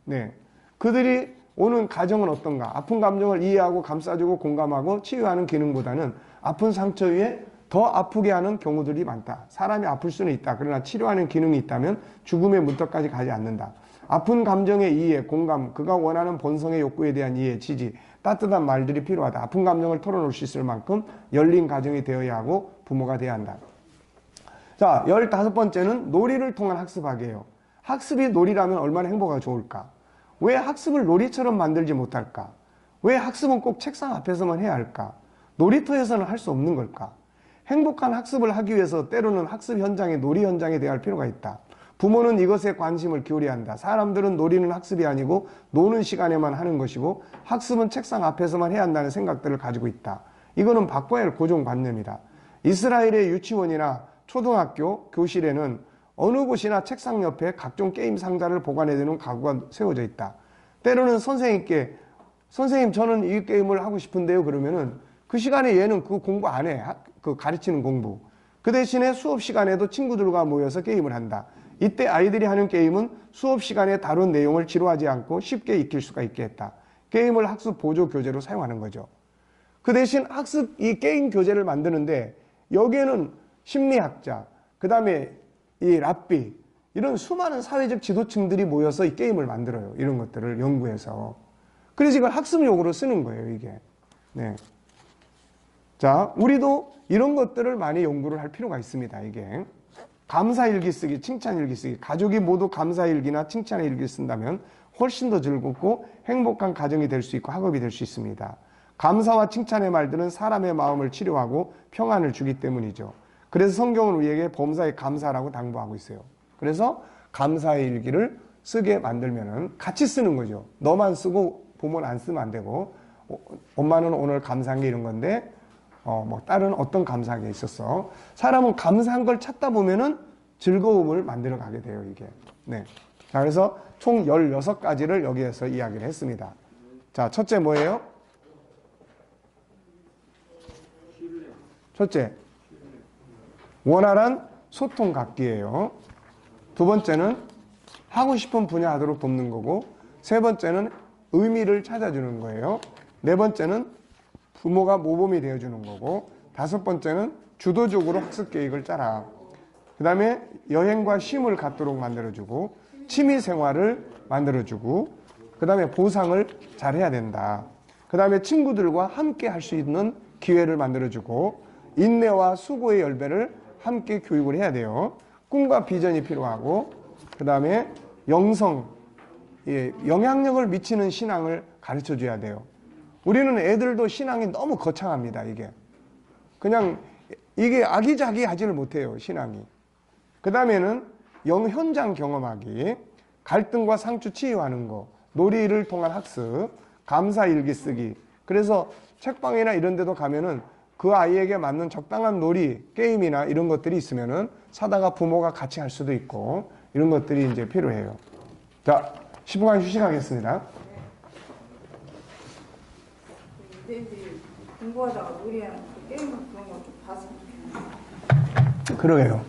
네. 그들이 오는 가정은 어떤가? 아픈 감정을 이해하고 감싸주고 공감하고 치유하는 기능보다는 아픈 상처 위에 더 아프게 하는 경우들이 많다. 사람이 아플 수는 있다. 그러나 치료하는 기능이 있다면 죽음의 문턱까지 가지 않는다. 아픈 감정의 이해, 공감, 그가 원하는 본성의 욕구에 대한 이해, 지지, 따뜻한 말들이 필요하다. 아픈 감정을 털어놓을 수 있을 만큼 열린 가정이 되어야 하고 부모가 되어야 한다. 자, 15번째는 놀이를 통한 학습하기예요. 학습이 놀이라면 얼마나 행복하고 좋을까? 왜 학습을 놀이처럼 만들지 못할까? 왜 학습은 꼭 책상 앞에서만 해야 할까? 놀이터에서는 할 수 없는 걸까? 행복한 학습을 하기 위해서 때로는 학습 현장에 놀이 현장에 대할 필요가 있다. 부모는 이것에 관심을 기울여야 한다. 사람들은 놀이는 학습이 아니고 노는 시간에만 하는 것이고 학습은 책상 앞에서만 해야 한다는 생각들을 가지고 있다. 이거는 바꿔야 할 고정관념이다. 이스라엘의 유치원이나 초등학교 교실에는 어느 곳이나 책상 옆에 각종 게임 상자를 보관해두는 가구가 세워져 있다. 때로는 선생님께 선생님 저는 이 게임을 하고 싶은데요. 그러면은 그 시간에 얘는 그 공부 안 해. 그 가르치는 공부. 그 대신에 수업 시간에도 친구들과 모여서 게임을 한다. 이때 아이들이 하는 게임은 수업 시간에 다룬 내용을 지루하지 않고 쉽게 익힐 수가 있게 했다. 게임을 학습 보조 교재로 사용하는 거죠. 그 대신 이 게임 교재를 만드는데 여기에는 심리학자, 그 다음에 이 랍비, 이런 수많은 사회적 지도층들이 모여서 이 게임을 만들어요. 이런 것들을 연구해서. 그래서 이걸 학습용으로 쓰는 거예요, 이게. 네. 자, 우리도 이런 것들을 많이 연구를 할 필요가 있습니다, 이게. 감사일기 쓰기, 칭찬일기 쓰기. 가족이 모두 감사일기나 칭찬일기 쓴다면 훨씬 더 즐겁고 행복한 가정이 될 수 있고 학업이 될 수 있습니다. 감사와 칭찬의 말들은 사람의 마음을 치료하고 평안을 주기 때문이죠. 그래서 성경은 우리에게 범사에 감사라고 당부하고 있어요. 그래서 감사의 일기를 쓰게 만들면은 같이 쓰는 거죠. 너만 쓰고 부모는 안 쓰면 안 되고, 엄마는 오늘 감사한 게 이런 건데, 뭐 딸은 어떤 감사한 게 있었어. 사람은 감사한 걸 찾다 보면은 즐거움을 만들어 가게 돼요, 이게. 네. 자, 그래서 총 16가지를 여기에서 이야기를 했습니다. 자, 첫째 뭐예요? 첫째, 원활한 소통 갖기예요. 두 번째는 하고 싶은 분야 하도록 돕는 거고, 세 번째는 의미를 찾아주는 거예요. 네 번째는 부모가 모범이 되어주는 거고, 다섯 번째는 주도적으로 학습 계획을 짜라. 그 다음에 여행과 쉼을 갖도록 만들어주고, 취미 생활을 만들어주고, 그 다음에 보상을 잘 해야 된다. 그 다음에 친구들과 함께 할 수 있는 기회를 만들어주고, 인내와 수고의 열배를 함께 교육을 해야 돼요. 꿈과 비전이 필요하고, 그 다음에 영향력을 미치는 신앙을 가르쳐 줘야 돼요. 우리는 애들도 신앙이 너무 거창합니다, 이게. 그냥, 이게 아기자기하지를 못해요, 신앙이. 그 다음에는 현장 경험하기, 갈등과 상추 치유하는 거, 놀이를 통한 학습, 감사 일기 쓰기. 그래서 책방이나 이런 데도 가면은 그 아이에게 맞는 적당한 놀이, 게임이나 이런 것들이 있으면은 사다가 부모가 같이 할 수도 있고, 이런 것들이 이제 필요해요. 자, 10분간 휴식하겠습니다. 이제 공부하다가 놀이하는 그 게임 그런 거 좀 봤으면 좋겠네요. 그러게요.